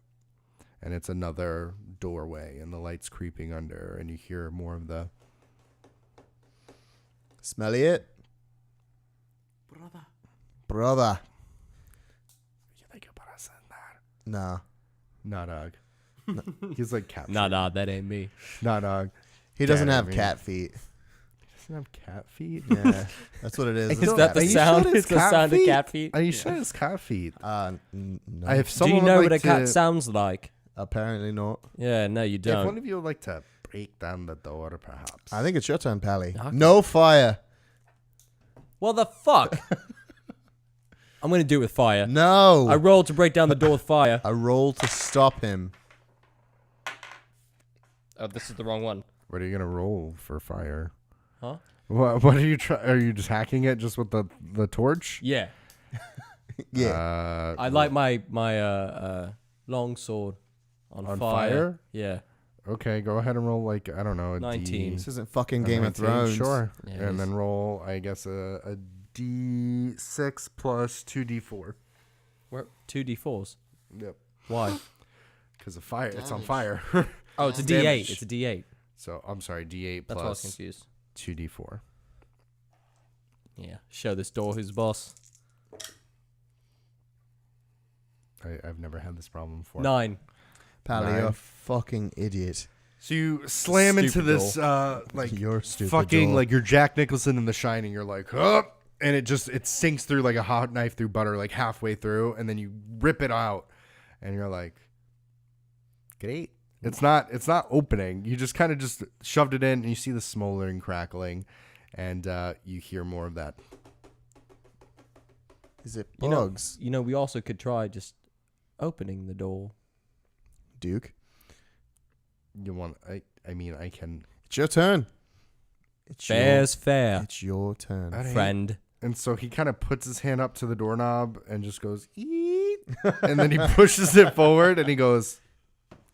and it's another doorway, and the light's creeping under, and you hear more of the Smelly it, brother. You think about us in there? Nah, Nah, dog. He's like cat. Nah, that ain't me. Nah, dog. he doesn't Damn, have man. cat feet. Doesn't have cat feet. Yeah, that's what it is. Is Is It's that cat the Are you sound? sure it's It's the cat sound of feet? cat feet. Are you sure it's cat feet? No. If Do someone you would know like what a cat to- sounds like? Apparently not. Yeah, no, you If don't. one of you would like to break down the door, perhaps. I think it's your turn, Pally. Okay. No fire. What the fuck? I'm gonna do it with fire. No. I rolled to break down the door with fire. A roll to stop him. Oh, this is the wrong one. What are you gonna roll for fire? Huh? What are you Are you just hacking it just with the torch? Yeah. Yeah. I light my long sword on On fire. fire? Yeah. Okay, go ahead and roll like I don't know a 19. This isn't fucking a Game of 19, Thrones. Sure. Yeah, it and is. then roll I guess a D6 plus 2D4. We're 2d4s. Yep. Why? Because of fire, it's on Damage. fire. Oh, it's a Damage. D8. It's a D8. So I'm sorry, D8 That's why I was plus confused. 2D4. Yeah. Show this door who's boss. I've never had this problem before. 9. Pally, Nine. you're a fucking idiot. So you slam into Stupid this like You're stupid. fucking Joel. like you're Jack Nicholson in The Shining. You're like, up, and it sinks through like a hot knife through butter, like halfway through, and then you rip it out, and you're like, great. It's not opening. You just kind of just shoved it in, and you see the smoldering crackling, and you hear more of that. Is it You know, bugs, we also could try just opening the door. Duke? You want? I mean, I can. It's your turn. It's Fair's fair, It's your turn. All right. friend. And so he kind of puts his hand up to the doorknob and just goes, eat. And then he pushes it forward and he goes,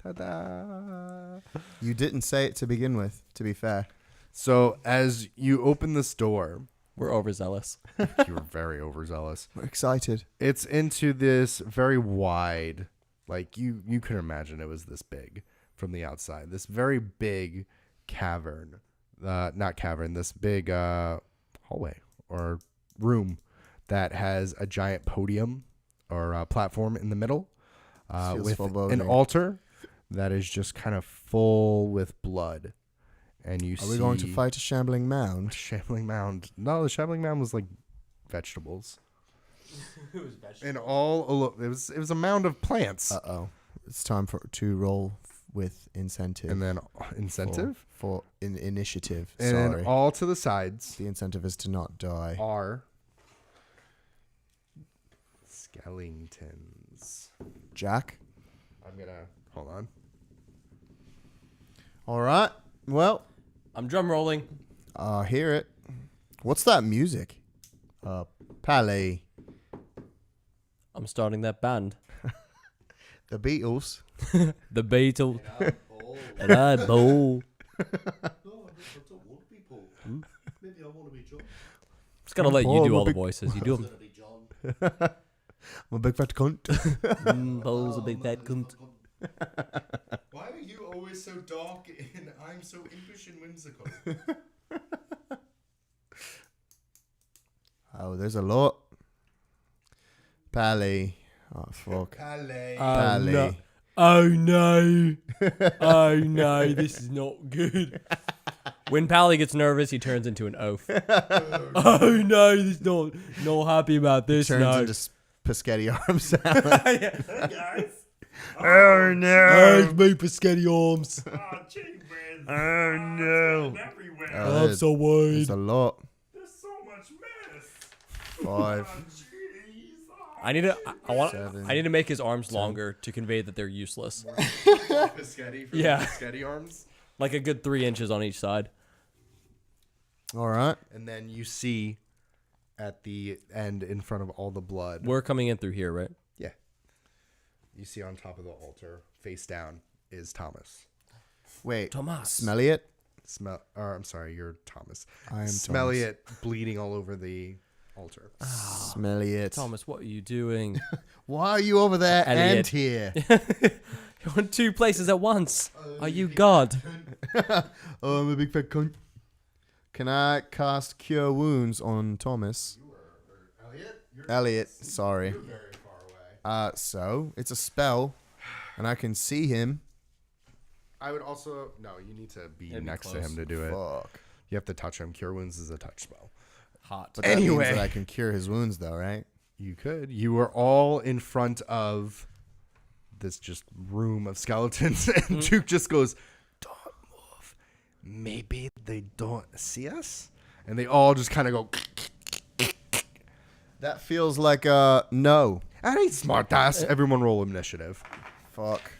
ta-da. You didn't say it to begin with, to be fair. So as you open this door, We're overzealous. you were very overzealous. We're excited. It's into this very wide, like you could imagine it was this big from the outside. This very big cavern. Not cavern, this big hallway or room that has a giant podium or platform in the middle Feels with foreboding. an altar that is just kind of full with blood. And you Are we going to see fight a shambling a mound? shambling mound. No, the shambling mound was like vegetables. And it was a mound of plants. Uh-oh. It's time to roll with incentive. And then incentive? For initiative. And Sorry. then all to the sides The incentive is to not die. are skeletons. Jack? I'm going to... Hold on. All right. Well, I'm drum rolling. hear it. What's that music? Palais. I'm starting that band. The Beatles. The Beatles. And I bowl. Maybe I want to be John. Just gotta let you Paul, do I'm a all the big- voices. You do them. To be John. I'm a big fat cunt. Paul's a big fat cunt. Why are you always so dark and I'm so impish and whimsical? Oh, there's a lot. Palais. Oh, fuck. Palais. Palais. no. Oh no. Oh no, this is not good. When Pally gets nervous, he turns into an oaf. Oh no, this not happy about this. Turns no. into Pescetti arm salad. Hey guys. Oh no. Hey, me Pescetti arms. Oh, gee whiz. Oh no. Everywhere. Oh, I'm there's- so worried. There's a lot. There's so much mess. 5. Oh, jeez. I need to. I 7, need to make his arms longer to convey that they're useless. Pescetti for Yeah. the Pescetti arms. Like a good 3 inches on each side. All right. And then you see at the end in front of all the blood. We're coming in through here, right? Yeah. You see on top of the altar, face down, is Thomas. Wait. Thomas. Smelly it? I'm sorry, you're Thomas. I am Smelly it bleeding all over the altar. Smelly it. Thomas, what are you doing? Why are you over there Elliott. and here? You're in 2 places at once. Are you God? Oh, I'm a big fat cunt. Can I cast Cure Wounds on Thomas? Elliott? Elliott, sorry. You're very far away. So, it's a spell, and I can see him. I would also... No, you need to be It'd be next to close. him to do it. Fuck. You have to touch him. Cure Wounds is a touch spell. Hot. But that Anyway. means that I can cure his wounds, though, right? You could. You were all in front of this just room of skeletons, and Duke just goes, "Don't move. Maybe they don't see us." And they all just kind of go, That feels like no. "That ain't smart ass." Everyone roll initiative. Fuck.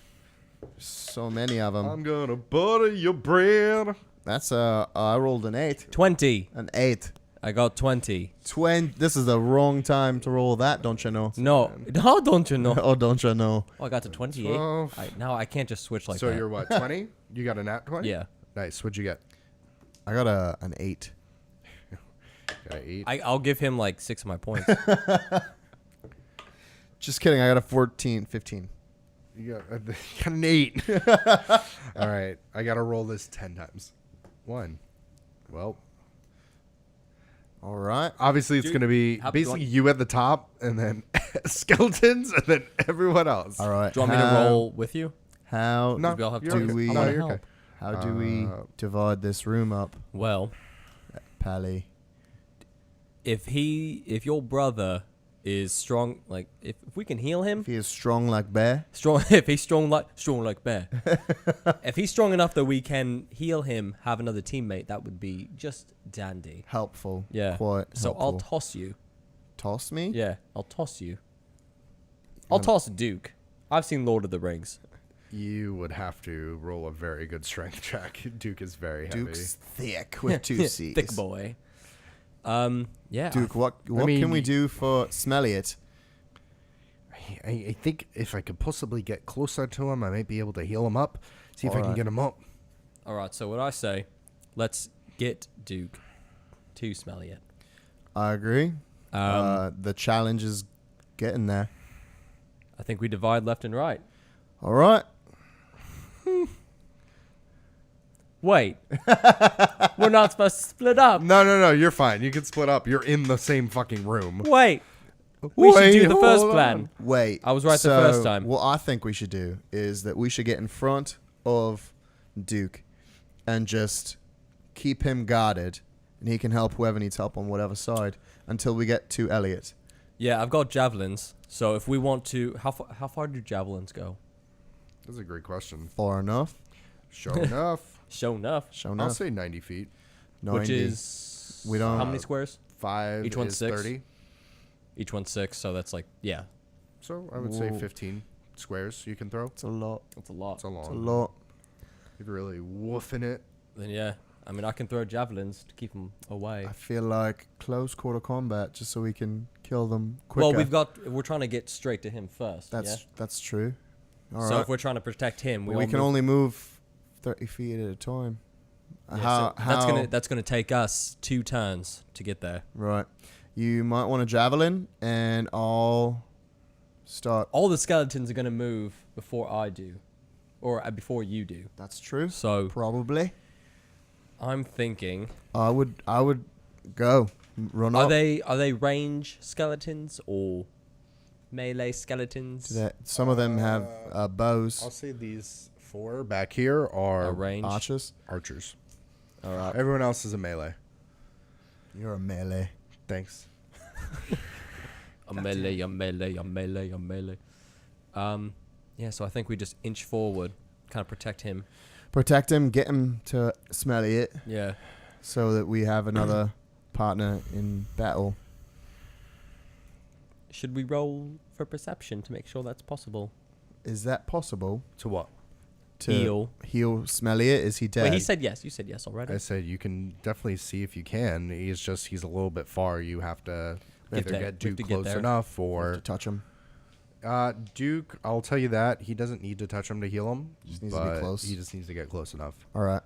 So many of them. I'm gonna butter your bread. That's I rolled an 8. 20. An 8. I got 20. 20. This is the wrong time to roll that, don't you know? No. How don't you know? Oh, don't you know? Oh, I got to 28. 12. Now I can't just switch like So that. you're what, 20? You got a nat 20? Yeah. Nice. What'd you get? I got an 8. Got an 8. I'll give him like 6 of my points. Just kidding. I got a 14, 15. You got an 8. All right. I got to roll this 10 times. 1. Well, All right. obviously it's Dude, going to be how- basically you at the top and then skeletons and then everyone else. All right. Do you want me to roll with you? How No, we all have you're to- okay. do we- I No, wanna you're help. okay. How do we divide this room up, Well, Pally? if your brother is strong, like if we can heal him, If he is strong like bear, if he's strong like bear, if he's strong enough that we can heal him, have another teammate, that would be just dandy. helpful. Yeah. Quite So I'll helpful. toss you. Toss me? Yeah, I'll toss you. I'll toss Duke. I've seen Lord of the Rings. You would have to roll a very good strength check. Duke is very heavy. Duke's thick with 2 C's. Thick boy. Yeah. Duke, what mean, can we do for Smelly It? I think if I could possibly get closer to him, I might be able to heal him up. See if I can Alright. get him up. All right. So what I say, let's get Duke to Smelly It. I agree. Um, The challenge is getting there. I think we divide left and right. All right. Wait. We're not supposed to split up. No. You're fine. You can split up. You're in the same fucking room. Wait. We should do the Wait, first hold plan. on. Wait. I was right the first time. What I think we should do is that we should get in front of Duke and just keep him guarded, and he can help whoever needs help on whatever side until we get to Elliott. Yeah, I've got javelins. So if we want to, how far do javelins go? That's a great question. Far enough. Sure enough. Show enough. Show I'll enough. say 90 feet. Which 90. is We don't- how many squares? 5 Each one's is 6? 30. Each one's 6, so that's like So I would say Whoa. 15 squares you can throw. It's a lot. that's a lot. It's a It's a long. lot. If you're really woofing it. Then I mean I can throw javelins to keep them away. I feel like close quarter combat just so we can kill them quicker. Well, we're trying to get straight to him first. That's true. All So right. if we're trying to protect him, we can only move 30 feet at a time. How that's gonna take us 2 turns to get there. Right. You might want a javelin, and I'll start. All the skeletons are gonna move before I do, or before you do. That's true. So Probably. I'm thinking, I would go run are up. they range skeletons or melee skeletons? Some of them have bows, I'll say these 4 back here are A range. archers. archers. All right. Everyone else is a melee. You're a melee. Thanks. A melee. Yeah. So I think we just inch forward, kind of protect him. Protect him. Get him to smell it, Yeah. so that we have another partner in battle. Should we roll for perception to make sure that's possible? Is that possible? To what? To heal Smelly it? Is he dead? Wait, he said yes. You said yes already. I said you can definitely see if you can. He's a little bit far. You have to We have either to- get we have Duke to get close there. enough To or touch him. Duke. I'll tell you that he doesn't need to touch him to heal him. Just needs to be but close. He just needs to get close enough. All right.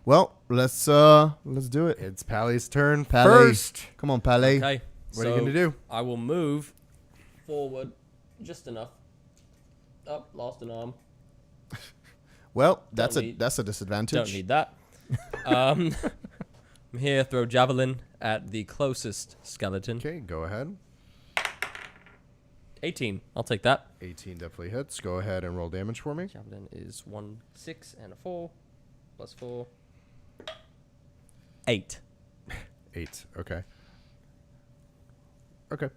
Well, let's do it. It's Pally's turn Pally. first. Come on, Pally. Okay. What are you gonna do? I will move forward just enough. Oh, lost an arm. Well, that's Don't need- a disadvantage. Don't need that. I'm here. Throw javelin at the closest skeleton. Okay, go ahead. 18. I'll take that. 18 definitely hits. Go ahead and roll damage for me. Javelin is 1, 6, and a 4. Plus 4. 8. 8. Okay. Okay.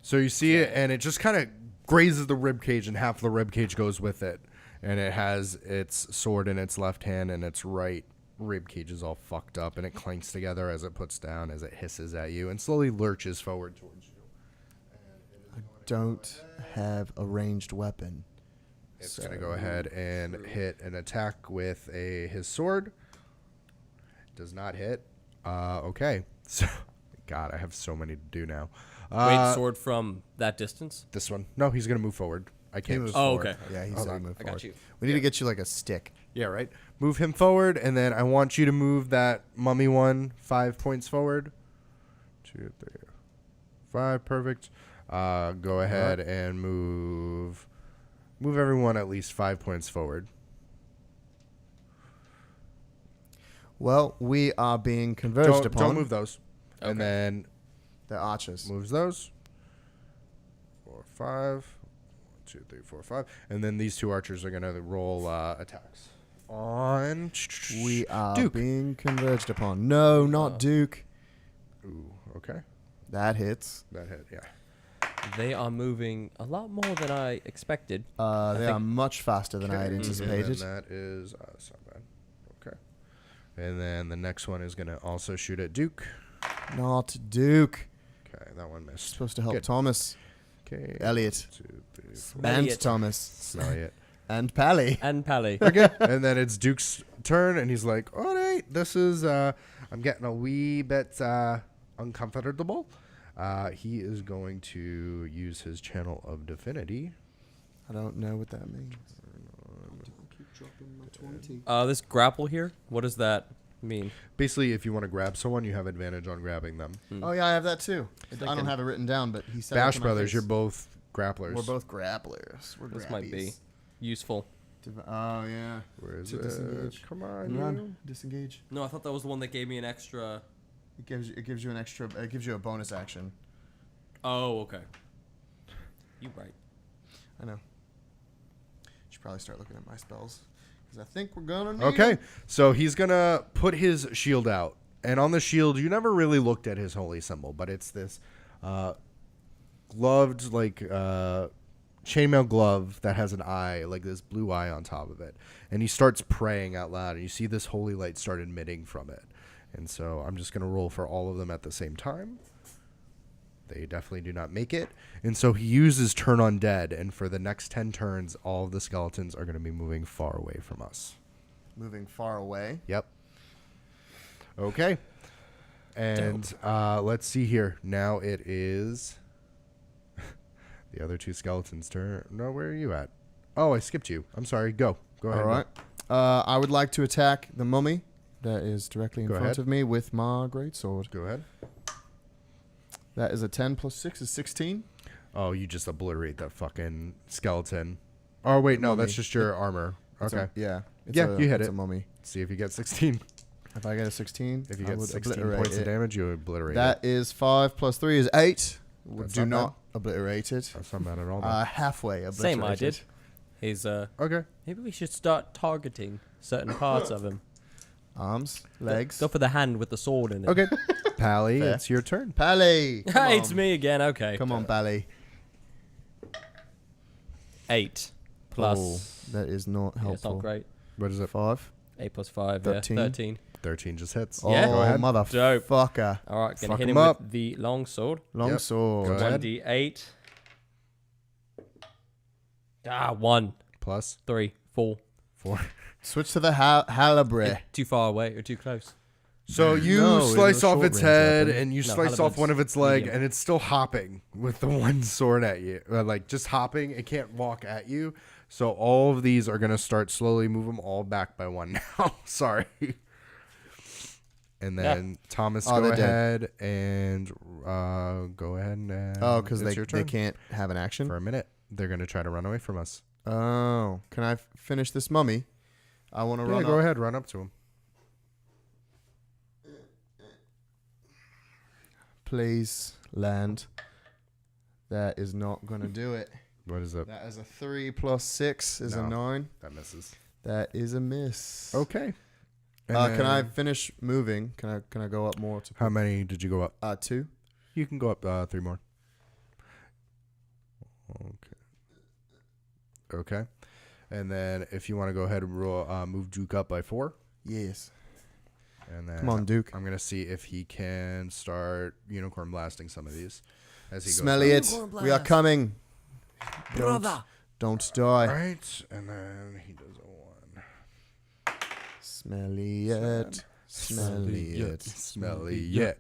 So you see it, and it just kind of grazes the rib cage, and half of the rib cage goes with it. And it has its sword in its left hand, and its right rib cage is all fucked up, and it clanks together as it puts down, as it hisses at you, and slowly lurches forward towards you. Don't have a ranged weapon. It's So- going to go ahead and hit an attack with his sword. Does not hit. Okay. So, God, I have so many to do now. Wait, sword from that distance? This one. No, he's going to move forward. I can't. moves Oh, forward. okay. Yeah, he's Hold gonna on. move I forward. got you. We need to get you like a stick. Yeah, right. Move him forward, and then I want you to move that mummy one 5 points forward. 2, 3, 5. Perfect. Go ahead and move everyone at least 5 points forward. Well, we are being converged upon. Don't move those. Okay. And then The archers. moves those. 4, 5. 1, 2, 3, 4, 5. And then these 2 archers are gonna roll attacks on. We are Duke. being converged upon. No, not Duke. Ooh, okay. That hits. That hit, yeah. They are moving a lot more than I expected. They are think- much faster than I had Okay, anticipated. And then that is it's not bad. Okay. And then the next one is gonna also shoot at Duke. Not Duke. Okay, that one missed. Supposed to help Good. Thomas, Okay. Elliott. 2, 3, 4. and Elliott. Thomas, Elliott. and Pally. And Pally. Okay. And then it's Duke's turn, and he's like, "All right, this is I'm getting a wee bit uncomfortable." He is going to use his channel of divinity. I don't know what that means. This grapple here, what does that mean? Basically, if you want to grab someone, you have advantage on grabbing them. Oh yeah, I have that too. I don't thinking- have it written down, but he said it Bash to my Brothers, face. you're both grapplers. We're both grapplers. We're This might be grappies. useful. Oh yeah. Where is To it? disengage. Come on, you. Run. Disengage. No, I thought that was the one that gave me an extra. It gives you an extra. It gives you a bonus action. Oh, okay. You right. I know. Should probably start looking at my spells because I think we're gonna need Okay, 'em. so he's gonna put his shield out, and on the shield, you never really looked at his holy symbol, but it's this gloved chainmail glove that has an eye, like this blue eye on top of it. And he starts praying out loud, and you see this holy light start emitting from it. And so I'm just going to roll for all of them at the same time. They definitely do not make it. And so he uses turn undead, and for the next 10 turns, all of the skeletons are going to be moving far away from us. Moving far away. Yep. Okay. And let's see here. Now it is the other two skeletons' turn. No, where are you at? Oh, I skipped you. I'm sorry. Go ahead. All right. I would like to attack the mummy that is directly in front of me with my greatsword. Go ahead. That is a 10 plus 6 is 16. Oh, you just obliterate that fucking skeleton. Oh, wait, no, that's just your armor. Okay. You hit it's it. a mummy. See if you get 16. If I get a 16, If you I get would 16 obliterate points it. of damage, you obliterate That it. is 5 plus 3 is 8. That's Do not not obliterate it. That's not bad at all. Then. Halfway obliterate Same I did. He's Okay. maybe we should start targeting certain parts of him. Arms, legs. Go for the hand with the sword in it. Okay. Pally, Fair. it's your turn. Pally. Hey, it's me again. Okay. Come on, Pally. 8 plus. Oh, that is not Yeah, it's helpful. not great. What is it? 5. 8 plus 5. 13. Yeah, 13. 13 just hits. Oh, Yeah. Go ahead. motherfucker. All right, gonna Fuck hit him him up. with the long sword. Long Yep. sword. Go ahead. 1d8. 1, Plus 3, 4. 4. Switch to the halibut. Too far away or too close? So you No, it slice was a off short its range head, weapon. and you No, slice off halibut's one of its leg, medium. and it's still hopping with the one sword at you. Like, just hopping. It can't walk at you. So all of these are going to start slowly move them all back by one now. Sorry. And then Thomas, Oh, go they're dead. ahead and go ahead and Oh, because it's they your turn. can't have an action? For a minute. They're going to try to run away from us. Oh. Can I finish this mummy? I want to Yeah, run go up. ahead. Run up to him. Please land. That is not going to do it. What is it? That is a 3 plus 6 is a No. 9. That misses. That is a miss. Okay. And Can I then- finish moving? Can I go up more? How many did you go up? 2. You can go up 3 more. Okay. And then if you want to go ahead and move Duke up by 4. Yes. And then Come on, Duke. I'm going to see if he can start unicorn blasting some of these as he Smelly goes it. Unicorn We are blast. coming. Brother. Don't down. All die. right. And then he does a 1. Smelly it. Smelly it. Smelly yet.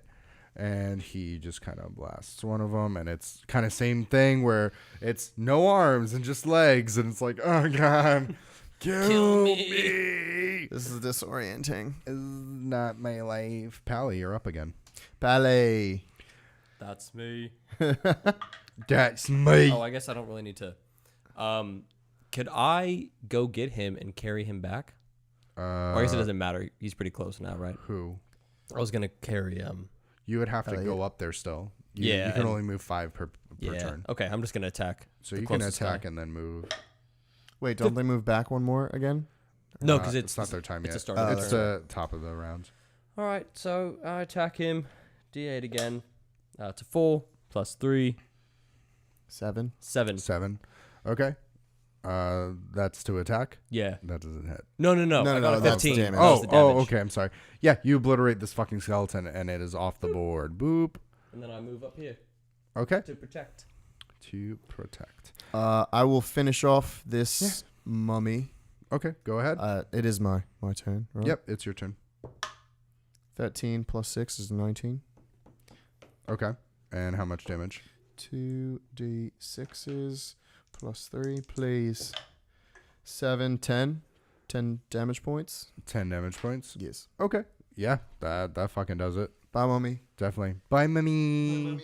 And he just kind of blasts one of them, and it's kind of same thing where it's no arms and just legs, and it's like, oh god, kill me. This is disorienting. This is not my life. Pally, you're up again. Ballet. That's me. That's me. Oh, I guess I don't really need to. Could I go get him and carry him back? Or I guess it doesn't matter. He's pretty close now, right? Who? I was gonna carry You would have to Elliott. go up there still. You Yeah, can and- only move 5 per yeah. turn. Okay, I'm just gonna attack. So the you can closest attack guy. and then move. Wait, don't they move back one more again? No, because it's not their time it's yet. a start of It's their the top of the round. All right, so I attack him. D8 again. To 4 plus 3, 7. 7. 7. Okay. That's to attack. Yeah. That doesn't hit. No. No, I got no, a that's 15. damage. That was the damage. Okay. I'm sorry. Yeah, you obliterate this fucking skeleton, and it is off the board. Boop. And then I move up here Okay. to protect. To protect. I will finish off this mummy. Okay, go ahead. It is my turn, right? Yep, it's your turn. 13 plus 6 is 19. Okay. And how much damage? 2d6s plus 3, please. 7, 10. 10 damage points. 10 damage points. Yes. Okay. Yeah, that fucking does it. Bye, mummy. Definitely. Bye, mummy.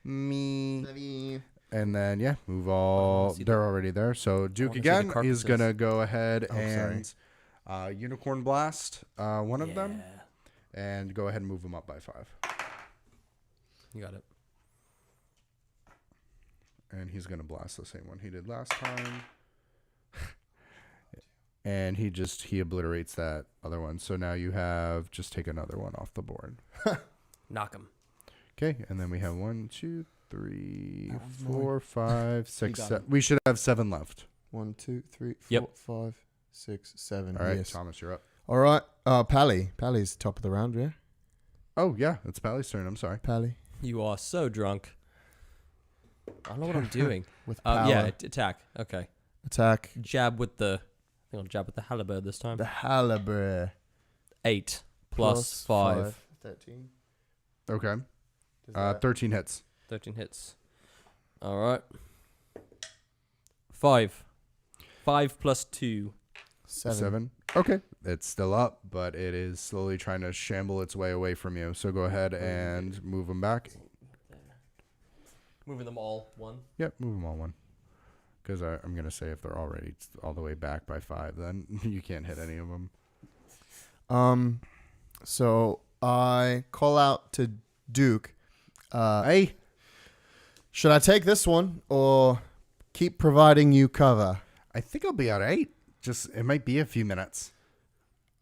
Me. And then, yeah, move all. see They're already there. So Duke wanna see the again is carcasses. going to go ahead Oh, sorry. and Unicorn Blast one of them. And go ahead and move them up by 5. You got it. And he's going to blast the same one he did last time. And he obliterates that other one. So now you have just take another one off the board. Knock him. Okay, and then we have 1, 2, 3, That was 4, 5, 6, got 7. it. We should have 7 left. 1, 2, 3, 4, Yep. 5, 6, 7. All right, Yes. Thomas, you're up. All right. Pally. Pally's top of the round, yeah? Oh, yeah, it's Pally's turn. I'm sorry. Pally. You are so drunk. I don't know what I'm doing. With power. Yeah, attack. Okay. Attack. Jab with the. I think I'll jab with the halberd this time. The halberd. 8 plus 5. 13. Okay. Does that- 13 hits. 13 hits. All right. 5. 5 plus 2. 7. Okay. It's still up, but it is slowly trying to shamble its way away from you. So go ahead and move them back. Moving them all 1. Yep, move them all 1. Because I'm going to say if they're already all the way back by 5, then you can't hit any of them. So I call out to Duke. Hey. Should I take this one or keep providing you cover? I think I'll be all right. Just, it might be a few minutes.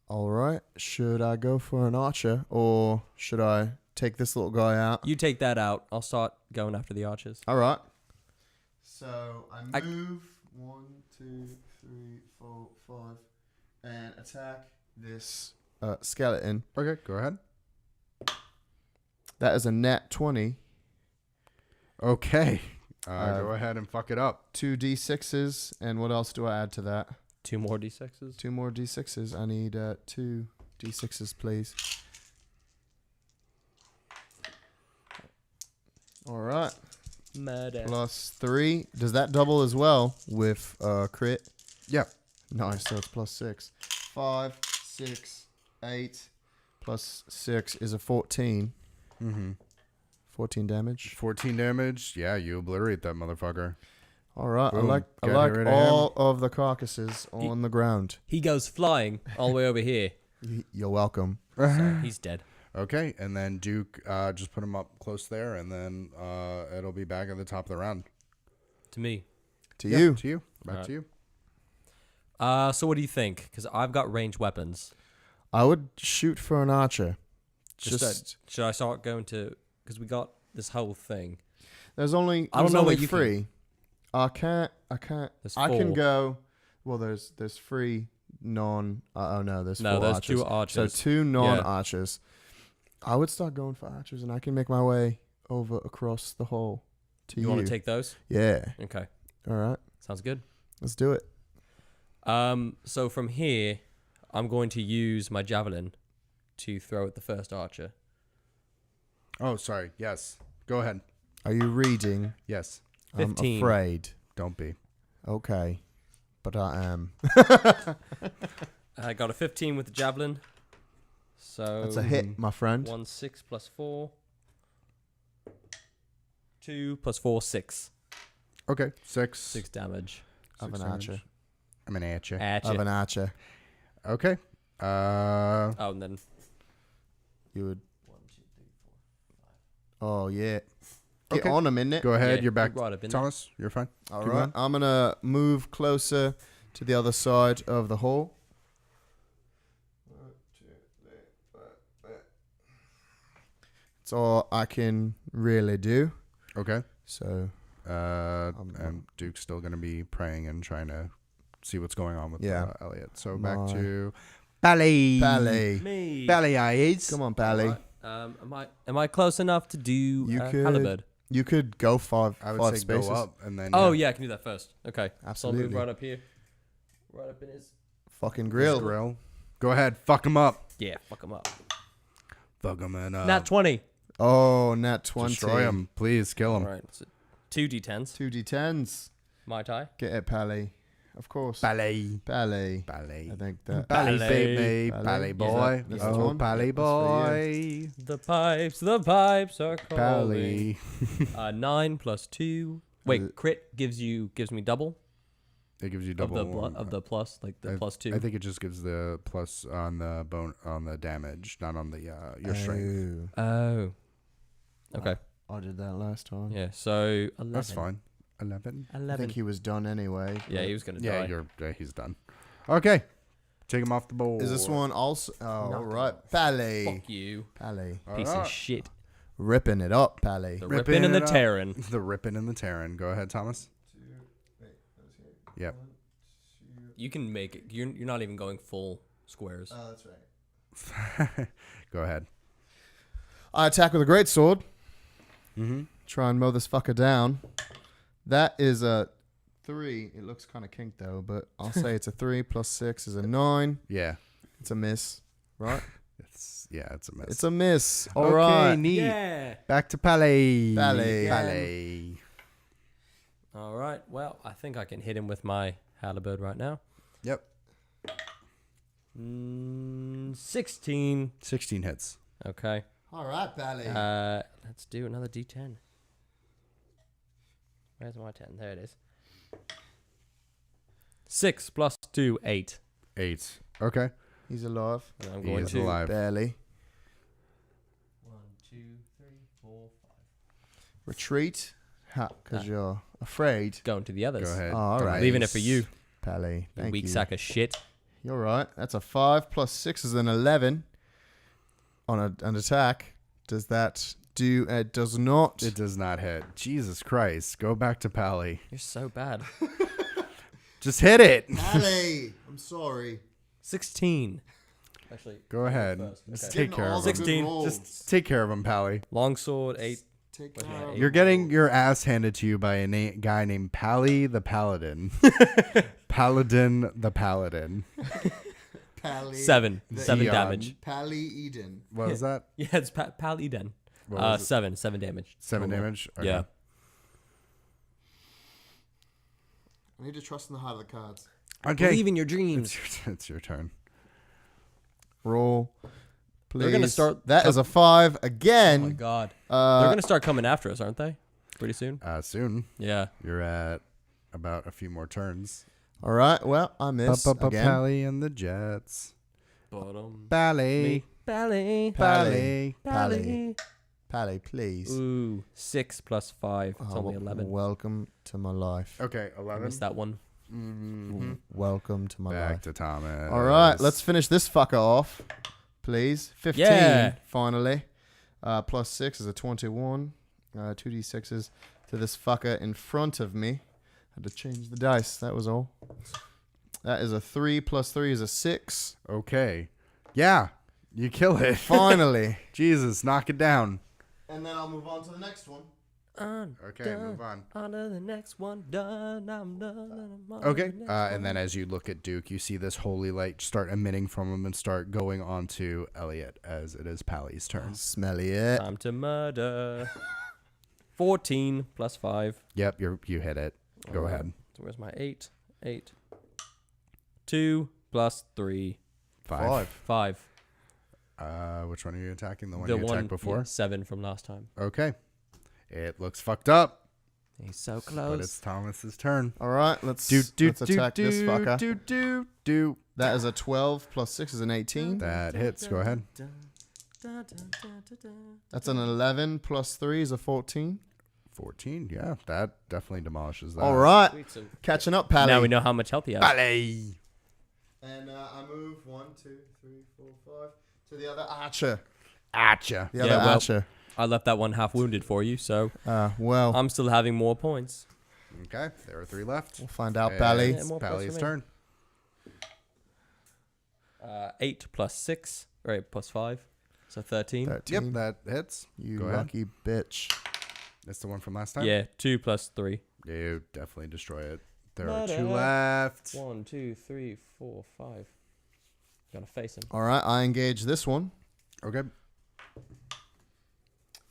All right. Should I go for an archer or should I take this little guy out? You take that out. I'll start going after the archers. All right. So I I- move 1, 2, 3, 4, 5, and attack this skeleton. Okay, go ahead. That is a nat 20. Okay. Go ahead and fuck it up. 2 d6s, and what else do I add to that? 2 more d6s. 2 more d6s. I need 2 d6s, please. All right. Murder. Plus 3. Does that double as well with crit? Yeah. Nice. So it's plus 6. 5, 6, 8 plus 6 is a 14. Mm-hmm. 14 damage. 14 damage. Yeah, you obliterate that motherfucker. All right. Boom. I Get like rid of all of the carcasses on the ground. He goes flying all the way over here. You're welcome. So he's dead. Okay, and then Duke, just put him up close there, and then it'll be back at the top of the round. To me. To Yeah, you. To you. Back Alright. to you. So what do you think? Because I've got ranged weapons. I would shoot for an archer. Should I start going to... Because we got this whole thing. There's only I don't know only what you 3. I can't. There's I can 4. go. Well, there's 3 non. Oh no, there's 4 there's archers. 2 archers. So 2 non-archers. I would start going for archers, and I can make my way over across the hall to you. You want to take those? Yeah. Okay. All right. Sounds good. Let's do it. So from here, I'm going to use my javelin to throw at the first archer. Oh, sorry. Yes. Go ahead. Are you reading? Yes. 15. I'm afraid. Don't be. Okay. But I am. I got a 15 with the javelin. So That's a hit, my friend. 1 6 plus 4. 2 plus 4 6. Okay. 6. 6 damage. Of an damage. archer. I'm an archer. At Of you. an archer. Okay. Oh, and then You would. Oh yeah. Get Okay. on a minute. Go ahead. Yeah, You're back. right up in there. Thomas, you're fine. All Keep right. going. I'm gonna move closer to the other side of the hall. That's all I can really do. Okay. So And Duke's still going to be praying and trying to see what's going on with Yeah. Elliott. So back My- to Bally. Bally. me. Bally eyes. Come on, Bally. Alright. Am I close enough to do You could halberd? You could go five I would five say spaces. go up and then. Oh yeah, I can do that first. Okay. So I'll Absolutely. move right up here. Right up in his. Fucking Grill. grill. Go ahead. Fuck him up. Yeah, fuck him up. Fuck him and Nat 20. Oh, nat 20. destroy him. Please kill him. All right. So 2 d10s. 2 d10s. My tie. Get it, Pally. Of course. Bally. Pally. Bally. I think that. Bally, Bally. baby. Bally. Bally Yeah. boy. This Oh, one? Bally That's for boy. The pipes are calling. Bally. 9 plus 2. Wait, crit gives me double It gives you of double. the plus, like the I- plus 2. I think it just gives the plus on the bone on the damage, not on the your strength. Oh. Oh. Okay. I did that last time. Yeah. So 11. That's fine. 11. 11. I think he was done anyway. Yeah, he was gonna Yeah, die. he's done. Okay, take him off the board. Is this one also? Oh, Knock all him right. off. Pally. Fuck you, Pally. All piece right. of shit. ripping it up, Pally. The ripping and the it up. tearing. The ripping and the tearing. Go ahead, Thomas. Yep. You can make it. You're not even going full squares. Oh, that's right. Go ahead. I attack with a great sword. Mm-hmm. Try and mow this fucker down. That is a 3. It looks kind of kinked though, but I'll say it's a 3 plus 6 is a 9. Yeah. It's a miss, right? It's a mess. It's a miss. All okay, right. neat. Yeah. Back to Pally. Pally. Pally. All right. Well, I think I can hit him with my halberd right now. Yep. 16. 16 hits. Okay. All right, Pally. Let's do another D10. Where's my 10? There it is. 6 plus 2, 8. 8. Okay. He's alive. And I'm He going is to alive. Barely. 1, 2, 3, 4, 5. Retreat. Because you're afraid. Going to the others. Go ahead. Oh, all right. Leaving it for you, Pally. you Thank weak you. sack of shit. You're right. That's a 5 plus 6 is an 11 on an attack. Does that do? It does not. It does not hit. Jesus Christ. Go back to Pally. You're so bad. Just hit it. Pally, I'm sorry. 16. Actually, Go ahead. first. Just Okay. take care of him. 16. Just take care of him, Pally. Longsword, 8. Take Where's care my of eight? You're getting your ass handed to you by a guy named Pally the Paladin. Paladin the Paladin. Pally. 7. The 7 Eon. damage. Pally Eden. What was that? Yeah, it's Pal Eden. What was it? 7 damage. 7 Total. damage? Okay. Yeah. I need to trust in the heart of the cards. Okay. Believe in your dreams. It's your turn. Roll. Please. They're gonna start. That is a 5 Oh my again. god. They're They're gonna start coming after us, aren't they? Pretty soon. Soon. Yeah. You're at about a few more turns. All right. Well, I miss again. Pally and the Jets. Bottom. Pally. Bally. Pally. Pally. Pally, please. Ooh. 6 plus 5. It's Oh, only 11. Welcome to my life. Okay, I 11. missed that one. Mm-hmm. Welcome to my Back life. to Thomas. All right, let's finish this fucker off, please. 15, Yeah. finally. Plus 6 is a 21. 2d6s to this fucker in front of me. Had to change the dice, that was all. That is a 3 plus 3 is a 6. Okay. Yeah, you kill it. Finally. Jesus, knock it down. And then I'll move on to the next one. Okay, move on. On to the next one. Done. I'm done. I'm on Okay, to the next and one. then as you look at Duke, you see this holy light start emitting from him and start going on to Elliott as it is Pally's turn. Smelly it. Time to murder. 14 plus 5. Yep, you hit it. Go Alright. ahead. So where's my 8? 8. 2 plus 3. 5. 5. Which one are you attacking? The one The you one attacked before? 7 from last time. Okay. It looks fucked up, He's so but close. it's Thomas's turn. All right, let's attack this fucker. That is a 12 plus 6 is an 18. That hits. Go ahead. That's an 11 plus 3 is a 14. 14. Yeah, that definitely demolishes that. All right, Sweet, so catching up, Pally. now we know how much health he has. Pally. And I move 1, 2, 3, 4, 5 to the other archer. Atcha. The other Yeah, well- archer. I left that one half wounded for you, so Well, I'm still having more points. Okay, there are 3 left. we'll find out, And Pally. Yeah, more points Pally's for me. turn. 8 plus 6, right, plus 5, so 13. 13. Yep, that hits. You Go ahead. lucky bitch. That's the one from last time? Yeah, 2 plus 3. You definitely destroy it. There are Murder. 2 left. 1, 2, 3, 4, 5. Gotta face him. All right, I engage this one. Okay.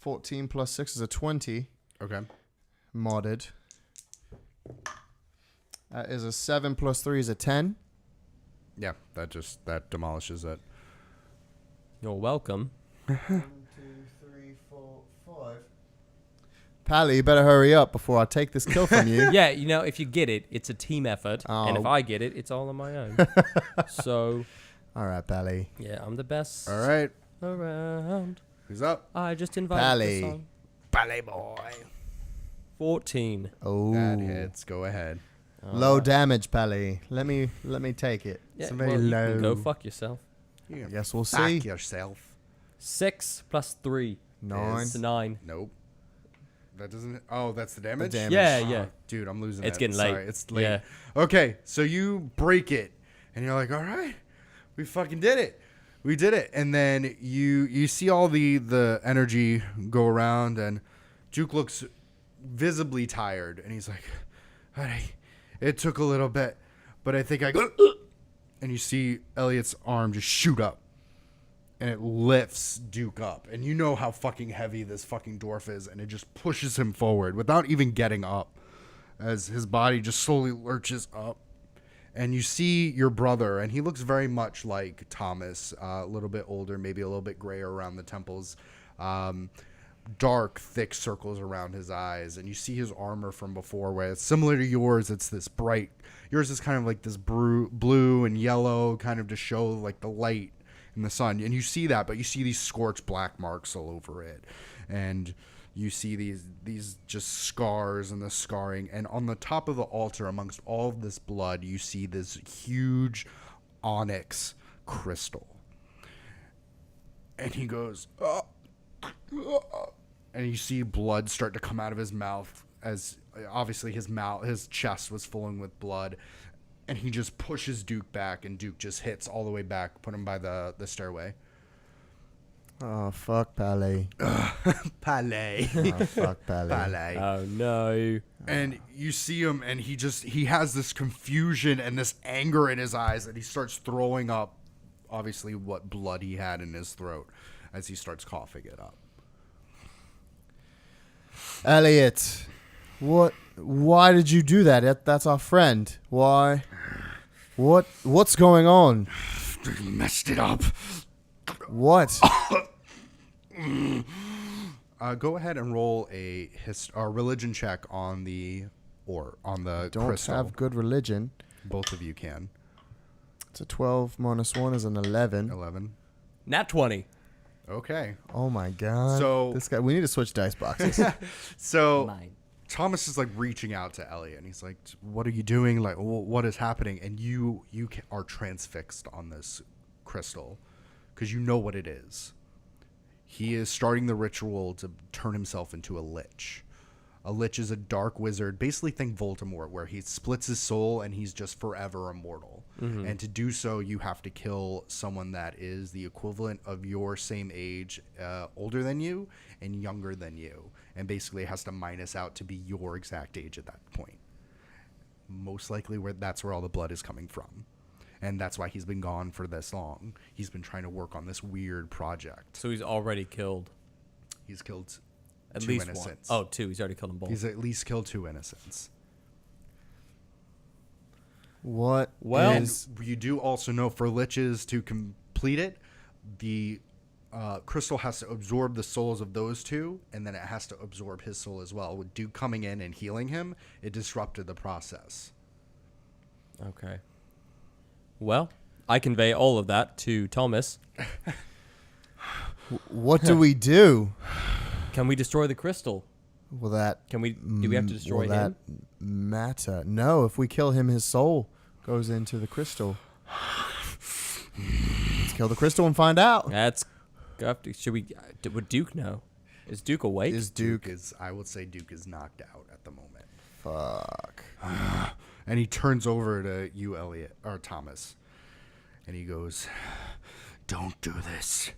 14 plus 6 is a 20. Okay. Modded. That is a 7 plus 3 is a 10. Yeah, that demolishes it. You're welcome. 1, 2, 3, 4, 5. Pally, you better hurry up before I take this kill from you. Yeah, you know, if you get it, it's a team effort. And if Oh. I get it, it's all on my own. So, All right, Pally. yeah, I'm the best All right. around. Who's up? I just invited Pally. the song. Pally boy. 14. Oh, That hits. Go ahead. low damage, Pally. Let me take it. Yeah, It's very well, you can go low. fuck yourself. I guess we'll Fuck see. yourself. 6 plus 3. 9. It's a 9. Nope. That doesn't. Oh, that's the damage. damage. Yeah, Oh, yeah. dude, I'm losing. It's it. getting Sorry, late. It's late. Yeah. Okay, so you break it, and you're like, all right, we fucking did it. We did it. And then you see all the energy go around, and Duke looks visibly tired, and he's like, honey, it took a little bit, but I think I got. And you see Elliott's arm just shoot up. And it lifts Duke up. And you know how fucking heavy this fucking dwarf is. And it just pushes him forward without even getting up. As his body just slowly lurches up. And you see your brother. And he looks very much like Thomas. A little bit older. Maybe a little bit grayer around the temples. Dark, thick circles around his eyes. And you see his armor from before. Where it's similar to yours. It's this bright. Yours is kind of like this blue and yellow. Kind of to show like the light in the sun, and you see that, but you see these scorched black marks all over it, and you see these just scars and the scarring, and on the top of the altar, amongst all of this blood, you see this huge onyx crystal, and he goes, and you see blood start to come out of his mouth, as obviously his chest was filling with blood. And he just pushes Duke back, and Duke just hits all the way back, put him by the stairway. Oh, fuck Palais. Palais. Oh, fuck Palais. Palais. Oh, no. And you see him, and he has this confusion and this anger in his eyes, and he starts throwing up, obviously, what blood he had in his throat as he starts coughing it up. Elliott, why did you do that? That's our friend. Why? What's going on? You messed it up. What? Go ahead and roll a religion check on the Don't crystal. have good religion. Both of you can. It's a 12 minus 1 is an 11. 11. Nat 20. Okay. Oh my god. So- this guy, we need to switch dice boxes. So 9. Thomas is like reaching out to Elliott, and he's like, "What are you doing? Like, what is happening?" And you are transfixed on this crystal because you know what it is. He is starting the ritual to turn himself into a lich. A lich is a dark wizard. Basically, think Voldemort, where he splits his soul and he's just forever immortal. Mm-hmm. And to do so, you have to kill someone that is the equivalent of your same age, older than you, and younger than you. And basically, it has to minus out to be your exact age at that point. Most likely, that's where all the blood is coming from. And that's why he's been gone for this long. He's been trying to work on this weird project. So he's already killed He's killed at 2 least innocents. one. Oh, 2. He's already killed them both. He's at least killed 2 innocents. What? Well- And you do also know for liches to complete it, the crystal has to absorb the souls of those 2, and then it has to absorb his soul as well. With Duke coming in and healing him, it disrupted the process. Okay. Well, I convey all of that to Thomas. What do we do? Can we destroy the crystal? Will that? Do we have to destroy will that him? matter? No. If we kill him, his soul goes into the crystal. Let's kill the crystal and find out. That's. Should we? Would Duke know? Is Duke awake? Is Duke? I would say Duke is knocked out at the moment. Fuck. And he turns over to you, Elliott, or Thomas, and he goes, "Don't do this.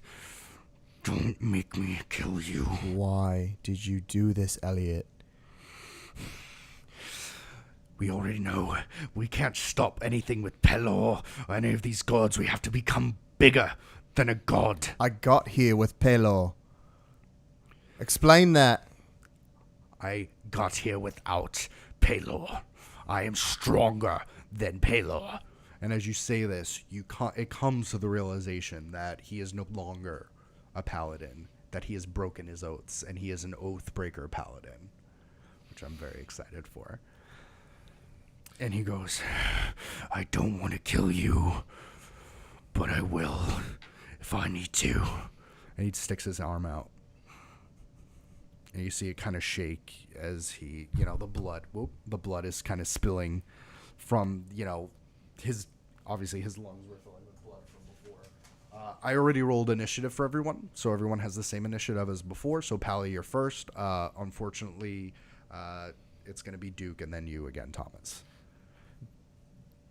Don't make me kill you." Why did you do this, Elliott? We already know we can't stop anything with Pelor or any of these gods. We have to become bigger than a god. I got here with Pelor. Explain that. I got here without Pelor. I am stronger than Pelor. And as you say this, it comes to the realization that he is no longer a paladin, that he has broken his oaths, and he is an oath-breaker paladin, which I'm very excited for. And he goes, "I don't want to kill you, but I will if I need to." And he sticks his arm out. And you see it kind of shake as he, the blood is kind of spilling from, obviously his lungs were filling with blood from before. I already rolled initiative for everyone, so everyone has the same initiative as before. So, Pally, you're first. Unfortunately, it's going to be Duke and then you again, Thomas.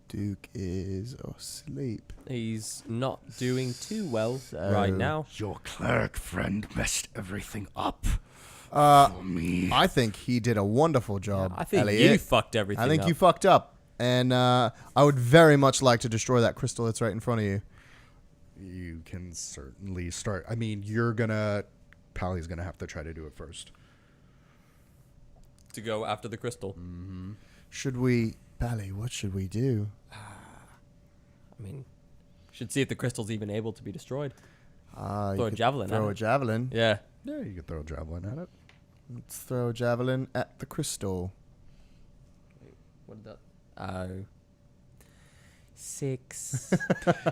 Duke is asleep. He's not doing too well right now. Your cleric friend messed everything up Uh, for me. I think he did a wonderful job. I think Elliott. you fucked everything I think up. you fucked up, and I would very much like to destroy that crystal that's right in front of you. You can certainly start. I mean, Pally's going to have to try to do it first. To go after the crystal. Should we, Pally? What should we do? I mean, should see if the crystal's even able to be destroyed. You Throw a could javelin at Throw a it. javelin. Yeah. Yeah, you could throw a javelin at it. Let's throw a javelin at the crystal. What did that? Oh. 6.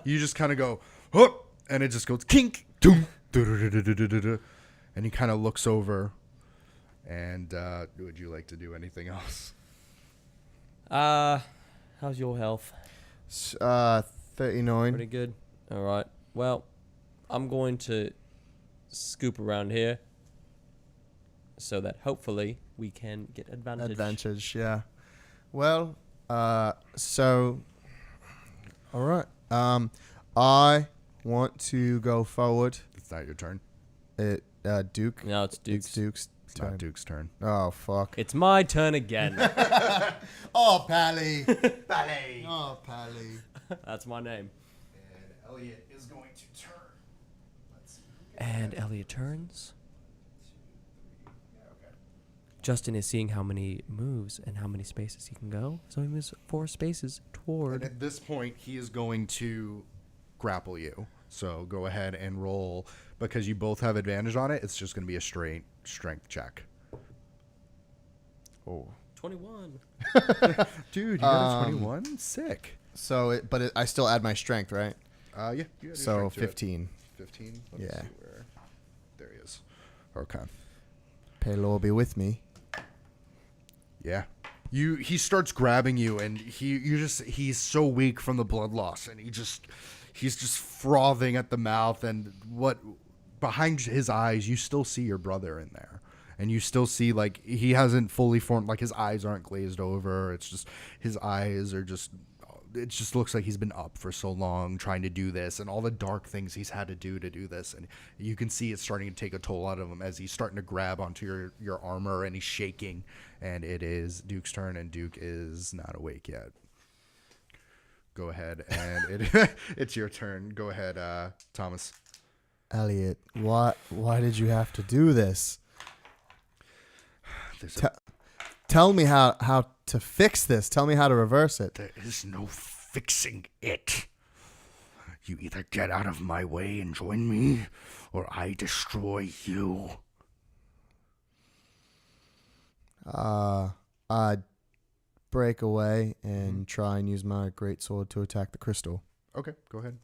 You just kind of go, huh, and it just goes kink, doom, du-du-du-du-du-du-du. And he kind of looks over. And would you like to do anything else? How's your health? 39. Pretty good. All right. Well, I'm going to scoop around here so that hopefully we can get advantage. Advantage, yeah. Well, so, all right. I want to go forward. It's not your turn. Duke. No, it's Duke's. It's Duke's It's turn. not Duke's turn. Oh, fuck. It's my turn again. Oh, Pally. Pally. Oh, Pally. That's my name. And Elliott is going to turn. Let's see. And Elliott turns. 1, 2, 3. Yeah, okay. Justin is seeing how many moves and how many spaces he can go. So he moves 4 spaces And toward. at this point, he is going to grapple you. So go ahead and roll. Because you both have advantage on it, it's just going to be a straight strength check. Oh. 21. Dude, you got a 21? Sick. So, I still add my strength, right? Yeah. You gotta do So, strength to it. 15. 15? Let me Yeah. see where. There he is. Okay. Paylor be with me. Yeah. He starts grabbing you and he's so weak from the blood loss and he's just frothing at the mouth, and what behind his eyes you still see your brother in there. And you still see, like, he hasn't fully formed, like, his eyes aren't glazed over. It's just, his eyes are just, it just looks like he's been up for so long trying to do this and all the dark things he's had to do this. And you can see it's starting to take a toll out of him as he's starting to grab onto your armor and he's shaking. And it is Duke's turn, and Duke is not awake yet. Go ahead, and it's your turn. Go ahead, Thomas. Elliott, why did you have to do this? Tell me how to fix this. Tell me how to reverse it. There is no fixing it. You either get out of my way and join me, or I destroy you. I'd break away and try and use my greatsword to attack the crystal. Okay, go ahead.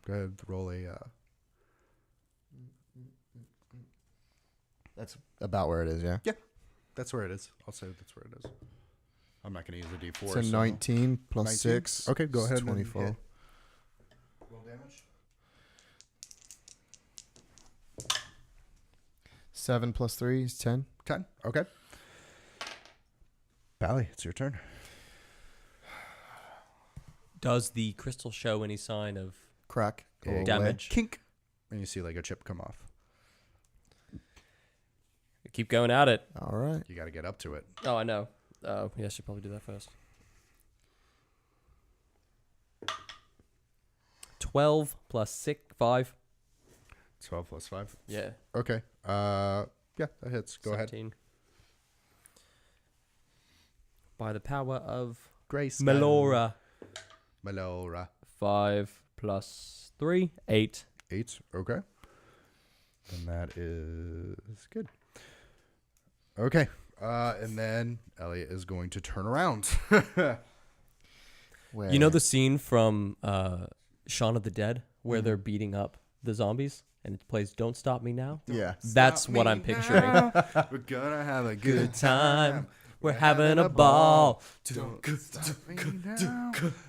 Go ahead, roll a... That's about where it is, yeah? That's where it is. I'll say that's where it is. I'm not going to use a D4. So 19 plus 19? 6. Okay, go is ahead and 24. hit. Roll damage. 7 plus 3 is 10. 10. Okay. Bally, it's your turn. Does the crystal show any sign of Crack. Go away. damage? Kink. And you see like a chip come off. Keep going at it. All right. You got to get up to it. Oh, I know. Oh, yeah, I should probably do that first. 12 plus 6, 5. 12 plus 5. Yeah. Okay. Yeah, that hits. Go ahead. 17. By the power of Grace. Melora. Melora. 5 plus 3, 8. 8. Okay. And that is good. Okay. And then Elliott is going to turn around. Where? You know the scene from Shaun of the Dead where they're beating up the zombies and it plays Don't Stop Me Now? Yeah. That's what I'm picturing. We're gonna have a good time. We're having a ball.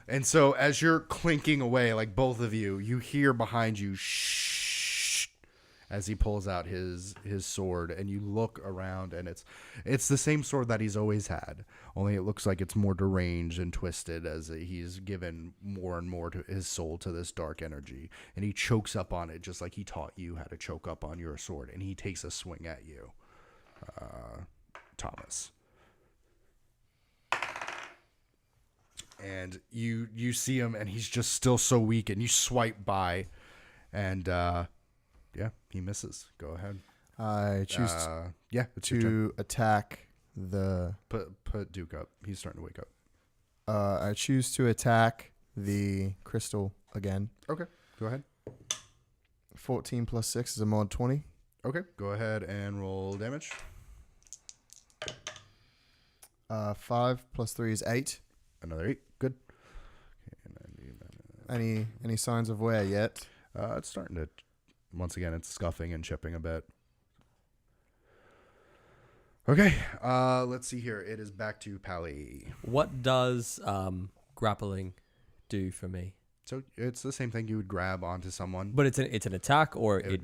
And so as you're clinking away, like both of you, you hear behind you shh as he pulls out his sword, and you look around, and it's the same sword that he's always had, only it looks like it's more deranged and twisted as he's given more and more to his soul to this dark energy, and he chokes up on it just like he taught you how to choke up on your sword, and he takes a swing at you, Thomas. And you see him, and he's just still so weak, and you swipe by, and yeah, he misses. Go ahead. I choose It's your turn. to attack the. Put Duke up. He's starting to wake up. I choose to attack the crystal again. Okay, go ahead. 14 plus 6 is a mod 20. Okay, go ahead and roll damage. 5 plus 3 is 8. Another 8. Good. Okay, Any signs of wear yet? it's starting to. Once again, it's scuffing and chipping a bit. Okay, let's see here. It is back to Pally. What does grappling do for me? So it's the same thing. You would grab onto someone. But it's an attack, or It would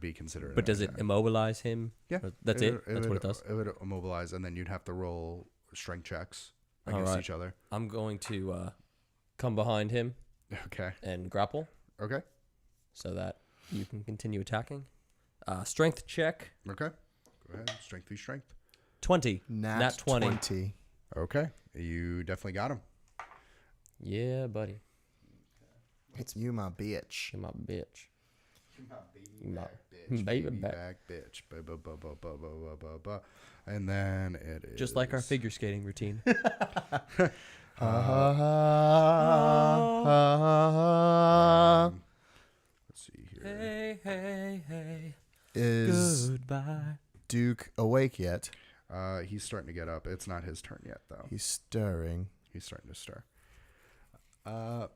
be considered. But an does it attack. immobilize him? Yeah, Or that's it. That's what it does. It would immobilize, and then you'd have to roll strength checks against Alright. each other. I'm going to come behind him Okay. and grapple Okay. so that you can continue attacking. Strength check. Okay. Go ahead. Strength v strength. 20. Nat 20. Okay. You definitely got him. Yeah, buddy. You my bitch. You're my bitch. My Bitch, baby back. bitch. And then it is Just like our figure skating routine. Let's see here. Hey, hey, hey. Is Goodbye. Duke awake yet? He's starting to get up. It's not his turn yet, though. He's stirring. He's starting to stir. What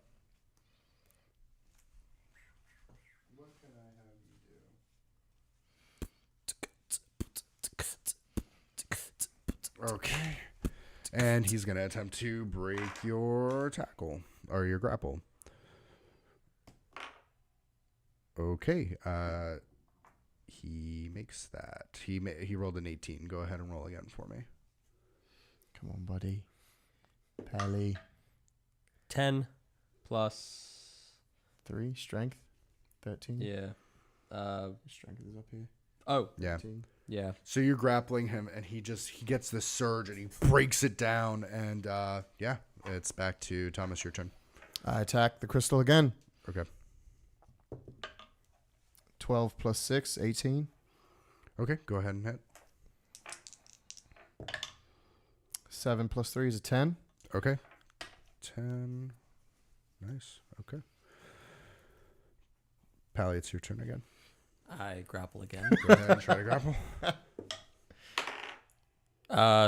can I have you do? Okay. And he's going to attempt to break your tackle or your grapple. Okay. He makes that. He rolled an 18. Go ahead and roll again for me. Come on, buddy. Pally. 10 plus. 3. Strength. 13. Yeah. Strength is up here. Oh, Yeah. 13. yeah. So you're grappling him, and he gets this surge, and he breaks it down, and yeah, it's back to Thomas. Your turn. I attack the crystal again. Okay. 12 plus 6, 18. Okay, go ahead and hit. 7 plus 3 is a 10. Okay. 10. Nice. Okay. Pally, it's your turn again. I grapple again. Go ahead and try to grapple.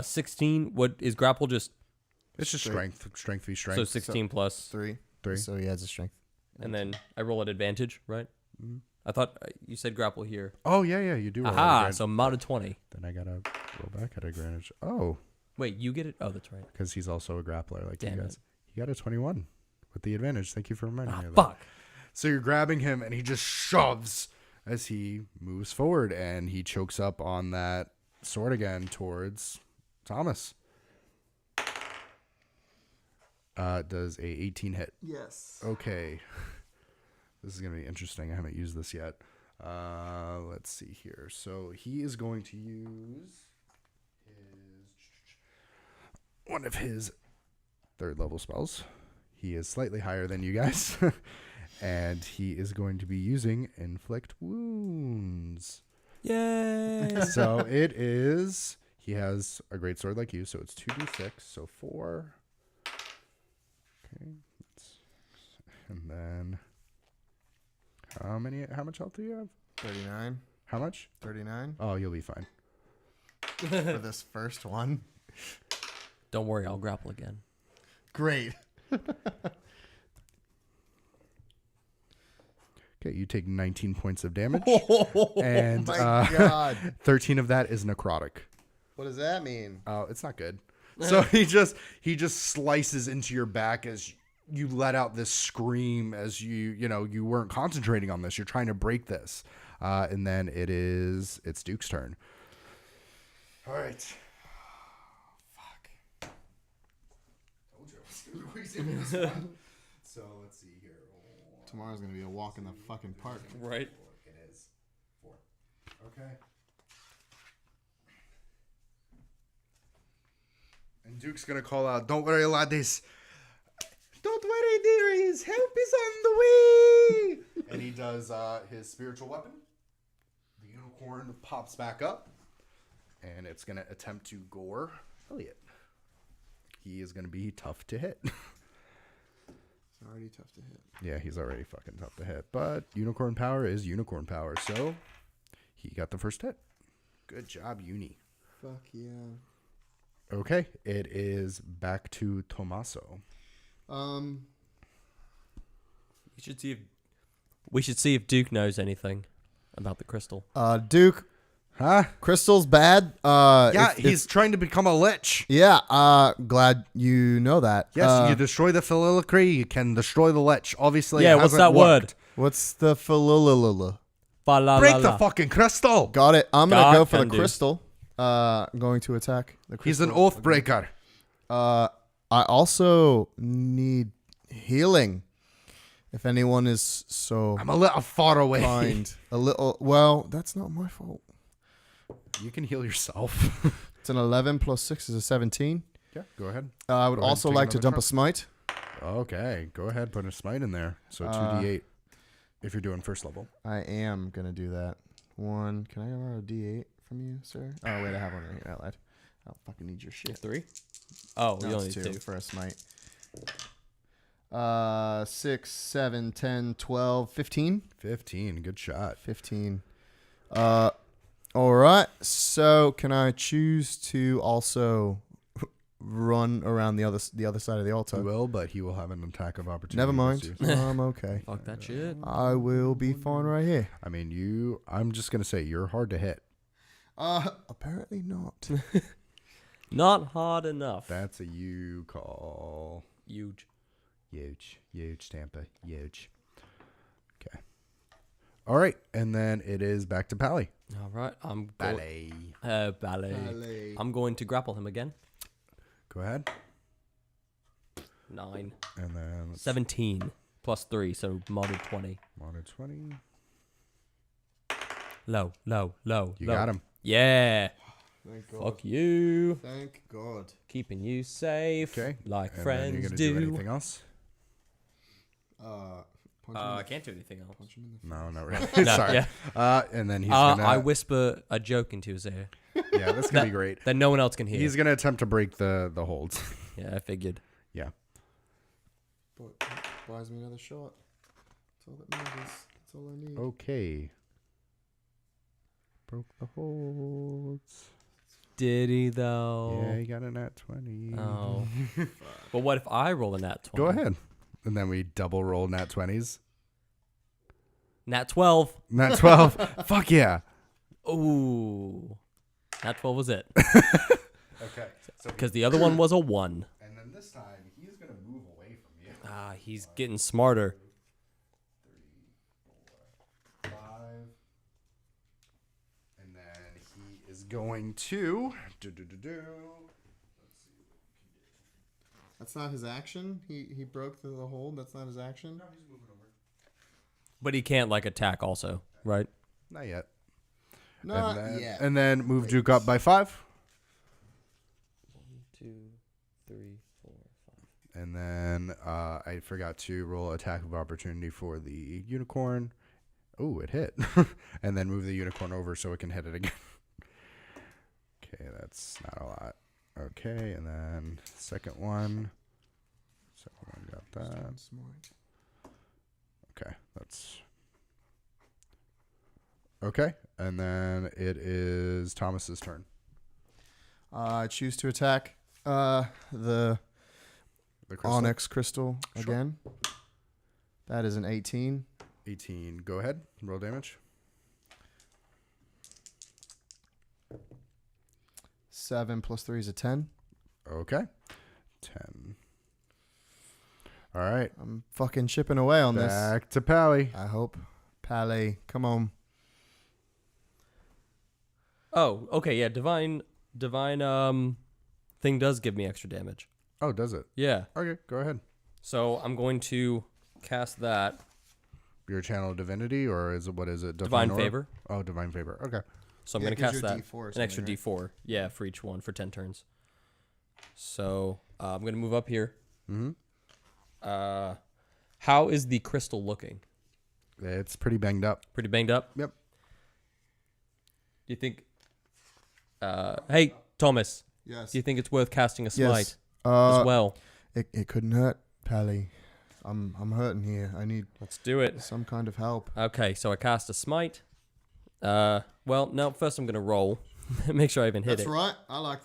16. What is grapple? Just It's just Strength. strength v strength. so 16 plus, 3. 3. So he has a strength. and then I roll at advantage, right? Mhm. I thought you said grapple here. Oh yeah, you do. Roll Aha! advantage. So mod of 20. Then I gotta roll back at advantage. Oh, Wait, you get it? Oh, that's right. because he's also a grappler like Damn you guys. it. He got a 21 with the advantage. Thank you for reminding me of that. Fuck. So you're grabbing him, and he just shoves as he moves forward, and he chokes up on that sword again towards Thomas. Does a 18 hit? Yes. Okay. This is going to be interesting. I haven't used this yet. Let's see here. So he is going to use one of his 3rd level spells. He is slightly higher than you guys. And he is going to be using Inflict Wounds. Yay! So it is, he has a great sword like you, so it's 2d6, so 4. Okay. And then, how much health do you have? 39. How much? 39. Oh, you'll be fine. For this first one. Don't worry, I'll grapple again. Great. Okay, you take 19 points of damage. And My God. 13 of that is necrotic. What does that mean? Oh, it's not good. So he just slices into your back as you let out this scream as you weren't concentrating on this. You're trying to break this. And then it's Duke's turn. All right. Fuck. Told you I was going to be wasting this one. So let's see here. Tomorrow's gonna be a walk in the fucking park. Right. It is 4. Okay. And Duke's gonna call out, "Don't worry, laddies. Don't worry, dearies. Help is on the way." And he does his spiritual weapon. The unicorn pops back up, and it's gonna attempt to gore Elliott. He is gonna be tough to hit. It's already tough to hit. Yeah, he's already fucking tough to hit. But unicorn power is unicorn power, so he got the first hit. Good job, Uni. Fuck yeah. Okay, it is back to Tommaso. We should see if Duke knows anything about the crystal. Duke, Huh? crystal's bad. Yeah, he's trying to become a lich. Yeah, glad you know that. Yes, you destroy the Phililacry, you can destroy the lich. Obviously, Yeah, it what's hasn't that word? worked. What's the philolololo? Break the fucking crystal. Got it. I'm gonna God go for the can do. crystal. Going to attack the crystal. He's an oath breaker. I also need healing. If anyone is so I'm a little far away. kind, a little. Well, that's not my fault. You can heal yourself. It's an 11 plus 6 is a 17. Yeah, go ahead. I would Go ahead, also take like to another dump a try. smite. Okay, go ahead. Put a smite in there. So 2d8 if you're doing first level. I am gonna do that. 1. Can I borrow a D8 from you, sir? Oh wait, I have one right here. I lied. I don't fucking need your shit. 3? Oh, No, you only it's need 2 2. for a smite. 6, 7, 10, 12, 15. 15. Good shot. 15. All right. So can I choose to also run around the other side of the He altar? will, but he will have an attack of opportunity. Never against mind. you. I'm okay. Fuck that shit. I will be fine right here. I mean, I'm just going to say you're hard to hit. Apparently not. Not hard enough. That's a you call. Huge. Huge, Tampa. Huge. Okay. All right. And then it is back to Pally. All right. Ballet. Ballet. I'm going to grapple him again. Go ahead. 9. And then let's 17 plus 3, so modded 20. Modded 20. Low. You got him. Yeah. Thank God. Fuck you. Thank God. Keeping you safe. Okay. Like And friends then you're gonna do. do anything else? Punch him in I the- can't do anything else. punch him in the No, not really. No, Sorry. yeah. And then he's gonna. I whisper a joke into his ear yeah, that's gonna be great. that no one else can hear. He's gonna attempt to break the holds. Yeah, I figured. Yeah. But buys me another shot. That's all that matters. That's all I need. Okay. Broke the holds. Did he though? Yeah, he got a nat 20. Oh. But what if I roll a nat 20? Go ahead. And then we double roll nat 20s. Nat 12. Nat 12. Fuck yeah. Ooh. Nat 12 was it. Okay. So Because the other one was a 1. and then this time he's gonna move away from you. Ah, he's getting smarter. 5. And then he is going to That's not his action. He broke the hold. That's not his action. No, he's moving over. But he can't, like, attack also, right? Not yet. Not and then, yet. And then move Duke up by 5. 1, 2, 3, 4, 5. And then I forgot to roll attack of opportunity for the unicorn. Oh, it hit. And then move the unicorn over so it can hit it again. Okay, that's not a lot. Okay, and then second one. Second one got that. Smart. Okay, that's... Okay, and then it is Thomas's turn. I choose to attack the The crystal. onyx crystal Sure. again. That is an 18. 18. Go ahead. Roll damage. 7 plus 3 is a 10. Okay. 10. All right. I'm fucking chipping away on this. Back to Pally. I hope. Pally, come on. Oh, okay, yeah. Divine thing does give me extra damage. Oh, does it? Yeah. Okay, go ahead. So I'm going to cast that. Your channel of divinity, or is it what is it? Divine Aura? favor. Oh, divine favor. Okay. So I'm Yeah, going it to gives cast you a that. D4 or An something, extra right? D4. Yeah, for each one for 10 turns. So I'm going to move up here. Mm-hmm. How is the crystal looking? It's pretty banged up. Pretty banged up? Yep. Do you think... hey, Thomas. Yes. Do you think it's worth casting a smite Yes. as well? It couldn't hurt, Pally. I'm hurting here. I need Let's do it. some kind of help. Okay, so I cast a smite. Well, no, first I'm going to roll. Make sure I even hit That's right. I like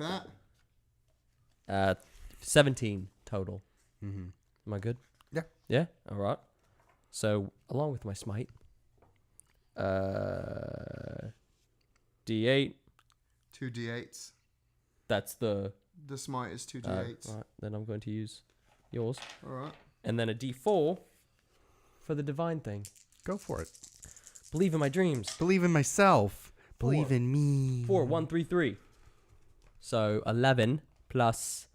that. 17 total. Mm-hmm. Am I good? Yeah. Yeah? All right. So, along with my smite, D8, 2 D8s. that's the... The smite is 2 right, D8s. then I'm going to use yours. All right. And then a D4 for the divine thing. Go for it. Believe in my dreams. Believe in myself. Believe 4. in me. 4, 1, 3, 3. So 11 plus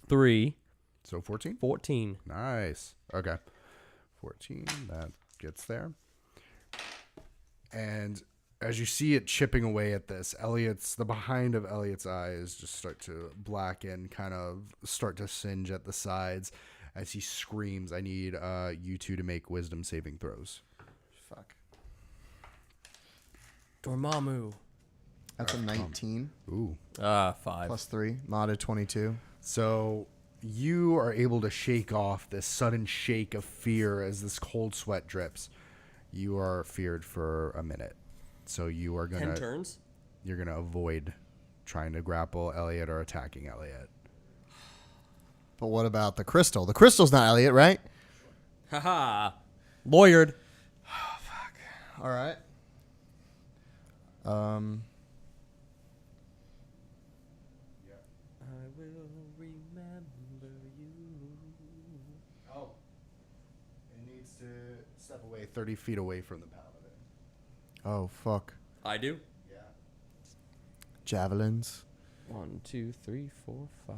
3, So 14? 14. Nice. Okay. 14. That gets there. And as you see it chipping away at this, the behind of Elliott's eyes just start to blacken, kind of start to singe at the sides. As he screams, I need you two to make wisdom saving throws. Fuck. Dormammu. That's a 19 Ooh. 5. plus 3. Modded 22. So you are able to shake off this sudden shake of fear as this cold sweat drips. You are feared for a minute. So you are 10 gonna turns? you're gonna avoid trying to grapple Elliott or attacking Elliott. But what about the crystal? The crystal's not Elliott, right? Haha. Lawyered. All right. I will remember you. Oh. It needs to step away 30 feet away from the paladin. Oh, fuck. I do. Yeah. Javelins. 1, 2, 3, 4, 5.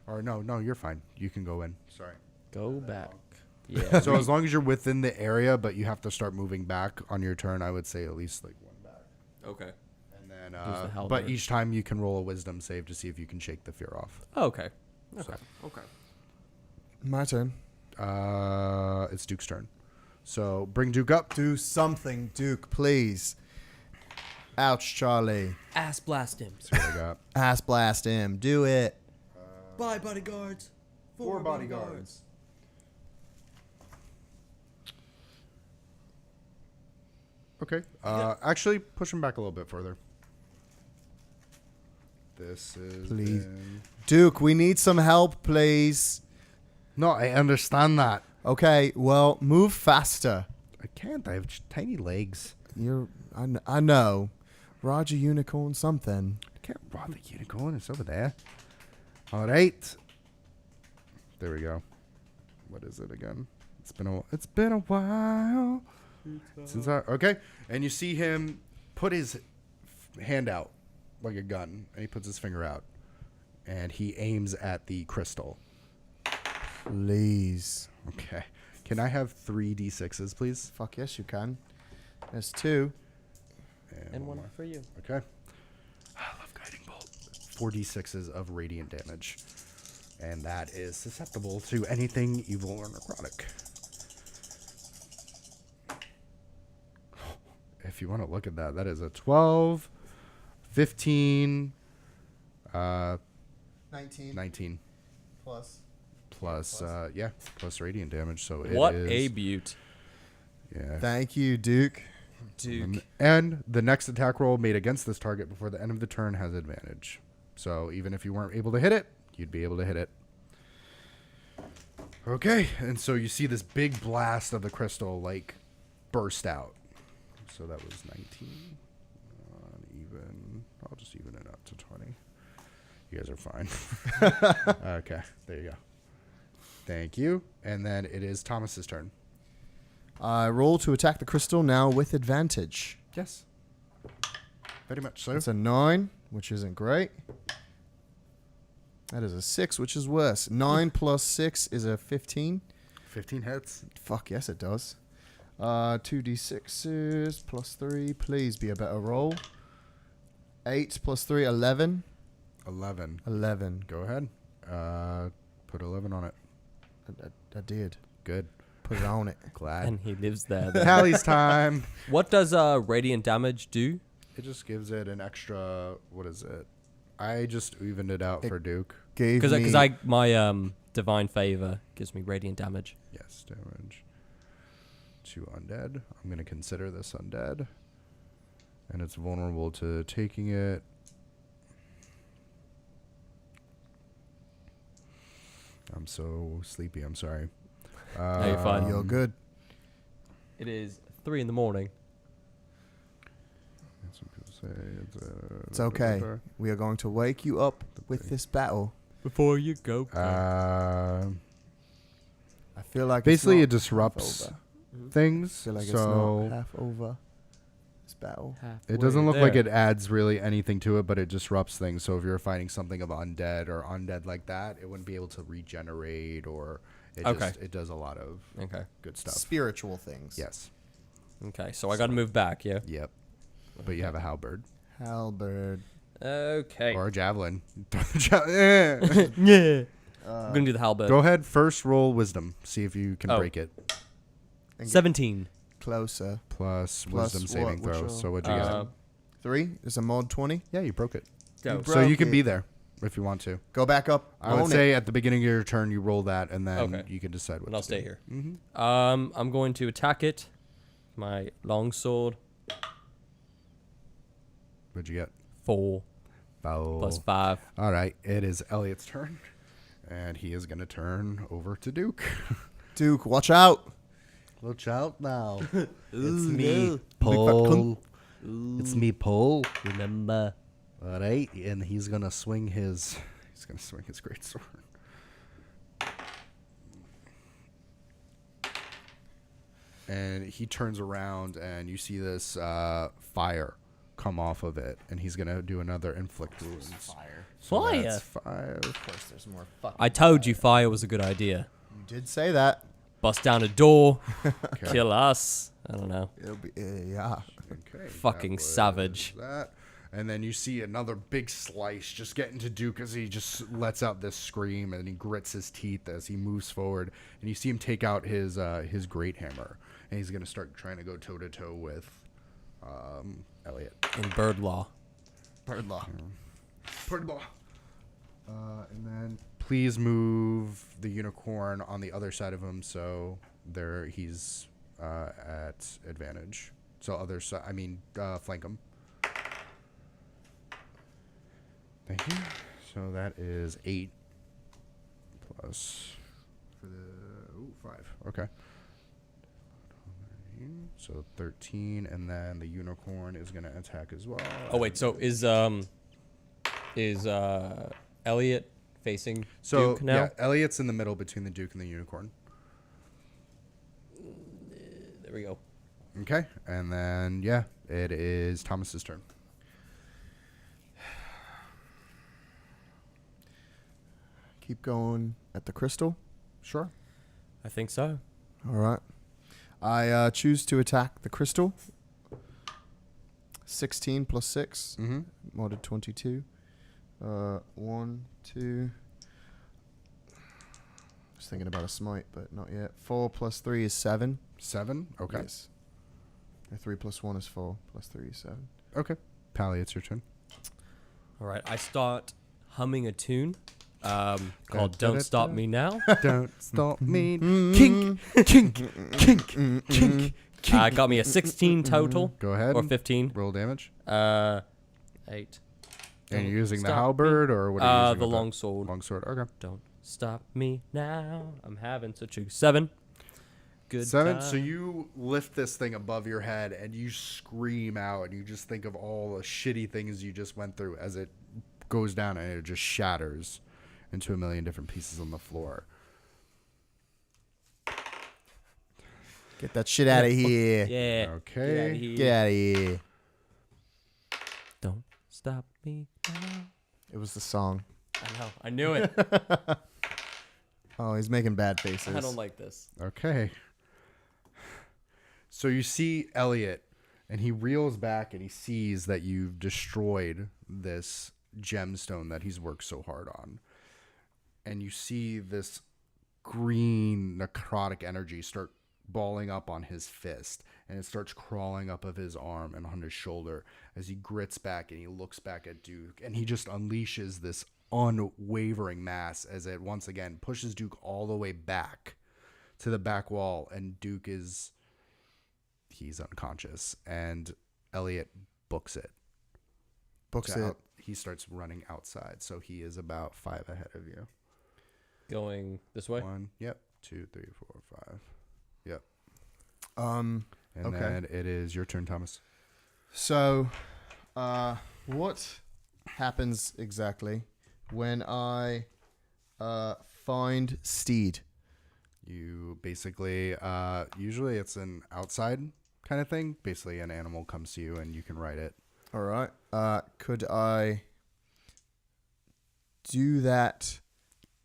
Or no, you're fine. You can go in. Sorry. Go back. Yeah. So as long as you're within the area, but you have to start moving back on your turn, I would say at least like one back. Okay. And then, Who's the but halberd? each time you can roll a wisdom save to see if you can shake the fear off. Okay. Okay. Okay. My turn. It's Duke's turn. So bring Duke up. Do something, Duke, please. Ouch, Charlie. Ass blast him. See what I got. Ass blast him. Do it. Bye, bodyguards. 4 bodyguards. Okay. Actually, push him back a little bit further. This is. Please. Duke, we need some help, please. No, I understand that. Okay, well, move faster. I can't. I have just tiny legs. I know. Roger Unicorn something. I can't ride the unicorn. It's over there. All right. There we go. What is it again? It's been a while since I. Okay, and you see him put his hand out like a gun, and he puts his finger out, and he aims at the crystal. Please. Okay. Can I have 3 d6s, please? Fuck yes, you can. There's 2. And one more. for you. Okay. I love guiding bolt. 4 d6s of radiant damage. And that is susceptible to anything evil or necrotic. If you want to look at that, that is a 12, 15, 19 Plus. plus radiant damage. So it What is, a beaut. yeah. Thank you, Duke. Duke. And the next attack roll made against this target before the end of the turn has advantage. So even if you weren't able to hit it, you'd be able to hit it. Okay, and so you see this big blast of the crystal like burst out. So that was 19. Even. I'll just even it out to 20. You guys are fine. Okay, there you go. Thank you. And then it is Thomas's turn. I roll to attack the crystal now with advantage. Yes. Very much so. It's a 9, which isn't great. That is a 6, which is worse. 9 plus 6 is a 15. 15 hits. Fuck yes, it does. 2d6s plus 3. Please be a better roll. 8 plus 3, 11. 11. 11. Go ahead. Put 11 on it. I did. Good. Put it on it. Glad. And he lives there. Then. Tally's time. What does radiant damage do? It just gives it an extra. What is it? I just evened it out for Duke. Gave Because me my divine favor gives me radiant damage. Yes, damage. 2 undead. I'm going to consider this undead. And it's vulnerable to taking it. I'm so sleepy. I'm sorry. No, you're fine. You're good. It is 3 in the morning. Some people say It's okay. We are going to wake you up with this battle. Before you go. I feel like Basically, it it's not disrupts half over. things. I feel like it's so not half over. This battle. it doesn't look like it adds really anything to it, but it disrupts things. So if you're fighting something of undead or undead like that, it wouldn't be able to regenerate, or it just it does a lot of good stuff. Spiritual things. Yes. Okay, so I got to move back, yeah? Yep. But you have a halberd Halberd. Okay. or a javelin. Yeah. I'm going to do the halberd. Go ahead. First roll wisdom. See if you can Oh. break it. And get 17. closer. Plus Plus wisdom what? saving Which throw. roll? So what'd you get? 3 is a mod 20. Yeah, you broke it. Go. So you Broke can it. be there if you want to. Go back up. I would own say it. at the beginning of your turn, you roll that, and then Okay. you can decide what And I'll to stay do. here. Mm-hmm. I'm going to attack it. My longsword. What'd you get? 4 Bow. plus 5. All right, it is Elliott's turn, and he is going to turn over to Duke. Duke, watch out. Watch out now. It's me. Paul. It's me, Paul. Remember. All right, and he's going to swing his great sword. And he turns around, and you see this fire come off of it, and he's going to do another inflict wounds. Fire. So Fire? that's 5. Of course, there's more fucking. I told you fire was a good idea. You did say that. Bust down a door. Okay. Kill us. I don't know. It'll be yeah. Okay, Fucking that was savage. That. And then you see another big slice just getting to Duke as he just lets out this scream, and he grits his teeth as he moves forward. And you see him take out his great hammer, and he's gonna start trying to go toe to toe with Elliott. In bird law. Bird law. And then please move the unicorn on the other side of him, so there he's at advantage. So other side, flank him. Thank you. So that is 8 plus for the 5. Okay. So 13, and then the unicorn is gonna attack as well. Oh wait, so is Elliott facing So Duke now? yeah, Elliott's in the middle between the Duke and the unicorn. There we go. Okay, and then yeah, it is Thomas's turn. Keep going at the crystal. Sure. I think so. All right. I choose to attack the crystal. 16 plus 6. Mm-hmm. Modded 22. 1, 2. I was thinking about a smite, but not yet. 4 plus 3 is 7. 7. Okay. Yes. 3 plus 1 is 4. Plus 3 is 7. Okay. Pally, it's your turn. All right, I start humming a tune called "Don't Stop Me Now." Don't stop me. Kink, kink, kink, kink, kink. Got me a 16 total, Go ahead. or 15. Roll damage. 8. And you're using the stop halberd, or what are you using? The with that? longsword. Longsword. Okay. Don't stop me now. I'm having such a 7. Good 7. time. So you lift this thing above your head and you scream out, and you just think of all the shitty things you just went through as it goes down and it just shatters into a million different pieces on the floor. Get that shit out of here. Yeah. Okay. Get out of here. Don't stop me now. It was the song. I know. I knew it. Oh, he's making bad faces. I don't like this. Okay. So you see Elliott, and he reels back and he sees that you've destroyed this gemstone that he's worked so hard on. And you see this green necrotic energy start balling up on his fist, and it starts crawling up of his arm and on his shoulder as he grits back and he looks back at Duke, and he just unleashes this unwavering mass as it once again pushes Duke all the way back to the back wall, and Duke he's unconscious, and Elliott books it. Books it. He starts running outside, so he is about 5 ahead of you. Going this way? 1, yep, 2, 3, 4, 5. Yep. Okay. And then it is your turn, Thomas. So, what happens exactly when I find Steed? You basically, usually it's an outside kind of thing. Basically, an animal comes to you and you can ride it. All right. Could I do that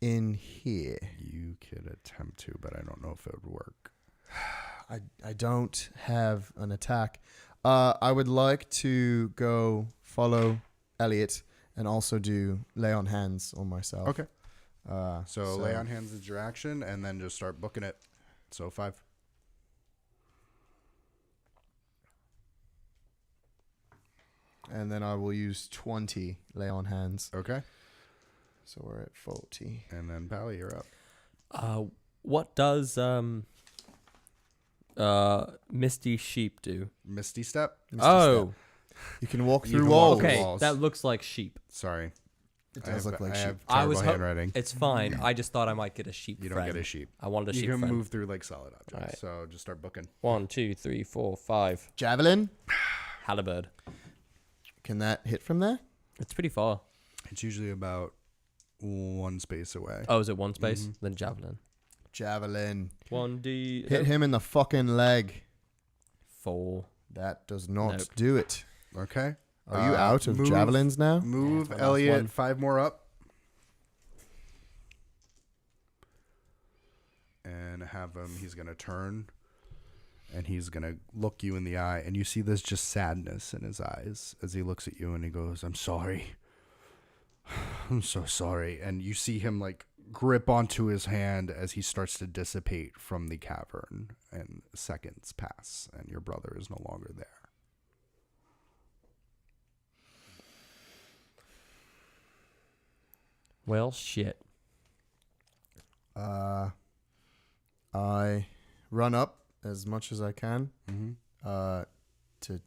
in here? You could attempt to, but I don't know if it would work. I don't have an attack. I would like to go follow Elliott and also do lay on hands on myself. Okay. So lay on hands is your action, and then just start booking it. So 5. And then I will use 20 lay on hands. Okay. So we're at 40. And then Pally, you're up. What does Misty Sheep do? Misty Step. Oh, You can walk You through can walk walls. through okay. walls. That looks like sheep. Sorry. It does look like I sheep. have I terrible was ho- handwriting. It's fine. I just thought I might get a sheep You don't friend. get a sheep. I wanted a You sheep can friend. move through like solid objects. Alright. So just start booking. 1, 2, 3, 4, 5. Javelin. Halibird. Can that hit from there? It's pretty far. It's usually about 1 space away. Oh, is it 1 space? Then javelin. Javelin. 1d. Hit him in the fucking leg. 4. That does not Nope. do it. Okay. Are you out of move- javelins now? Move Yeah, it's my last Elliott one. 5 more up. And have him, he's going to turn. And he's going to look you in the eye. And you see this just sadness in his eyes as he looks at you and he goes, I'm sorry. I'm so sorry. And you see him like grip onto his hand as he starts to dissipate from the cavern. And seconds pass and your brother is no longer there. Well, shit. I run up as much as I can Mm-hmm. to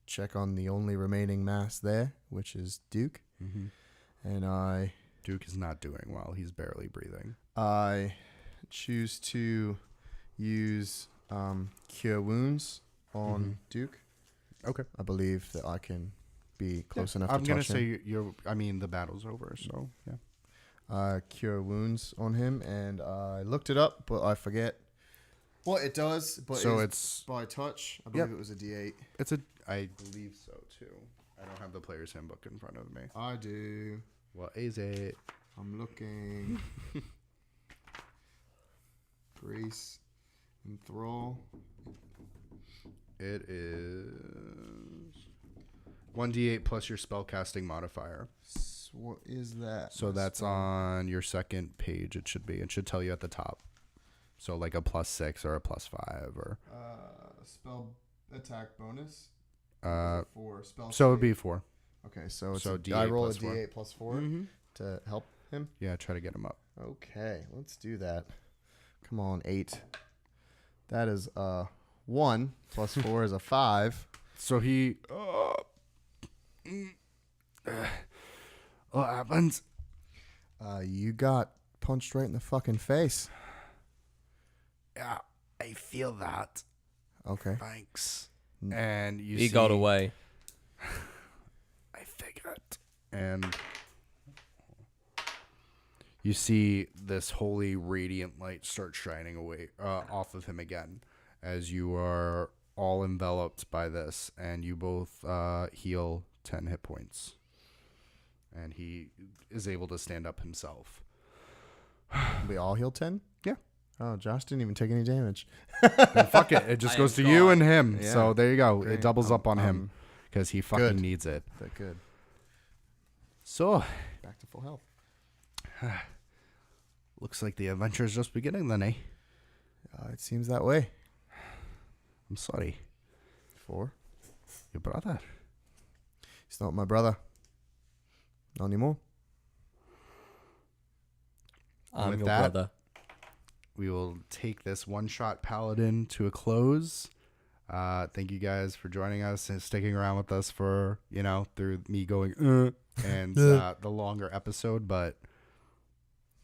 check on the only remaining mass there, which is Duke. Mm-hmm. And Duke is not doing well. He's barely breathing. I choose to use Cure Wounds on Duke. Okay. I believe that I can be close enough I'm to gonna touch say him. the battle's over, so yeah. Cure Wounds on him, and I looked it up, but I forget what it does. But So it's by touch. I believe it was a D8. I believe so too. I don't have the player's handbook in front of me. I do. What is it? I'm looking. Grace. Enthrall. It is 1d8 plus your spellcasting modifier. What is that? So that's on your second page. It should be. It should tell you at the top. So like a +6 or a +5 or. Spell attack bonus. 4 spell. So it would be 4. Okay, so it's So I D8 roll plus a 4. D8 plus 4 Mm-hmm. to help him. Yeah, try to get him up. Okay, let's do that. Come on, 8. That is 1 plus 4 is a 5. So he. What happens? You got punched right in the fucking face. Yeah, I feel that. Okay. Thanks. And you He see, got away. I figured. and you see this holy radiant light start shining away off of him again as you are all enveloped by this, and you both heal 10 hit points. And he is able to stand up himself. We all heal 10? Yeah. Oh, Josh didn't even take any damage. Then fuck it. It just I goes am to you gone. and him. Yeah. So there you go. Great. It doubles up on him because he fucking good. needs it. That good. So, Back to full health. looks like the adventure is just beginning then, eh? It seems that way. I'm sorry. For? Your brother. He's not my brother. Not anymore. I'm with your that, brother. We will take this one-shot paladin to a close. Thank you guys for joining us and sticking around with us for, through me going, and the longer episode, but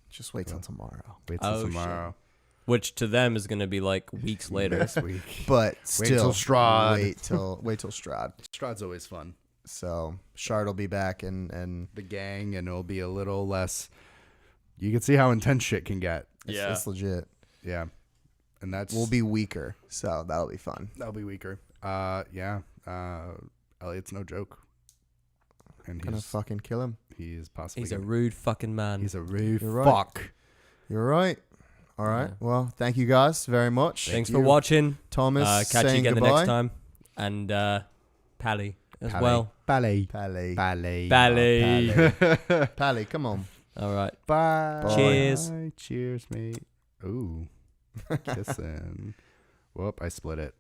Just wait till tomorrow. wait till Oh, shit. tomorrow. Which to them is going to be like weeks later. Next week. But still, till Strahd. Wait till Strahd. Strahd's always fun. So Shard will be back, and The gang, and it'll be a little less. You can see how intense shit can get. it's legit. Yeah. And that's. We'll be weaker, so that'll be fun. That'll be weaker. Yeah. Elliott's no joke. And Gonna fucking kill him. he's possibly. He's a gonna- rude fucking man. He's a rude You're right. fuck. You're right. All right. Yeah. Well, thank you guys very much. Thanks you. for watching. Thomas. Catch you saying again goodbye. the next time. And Pally as well. Ballet. Pally. Ballet. Pally. Pally, come on. All right. Bye. Cheers. Cheers, mate. Ooh. Kissing. Whoop, I split it.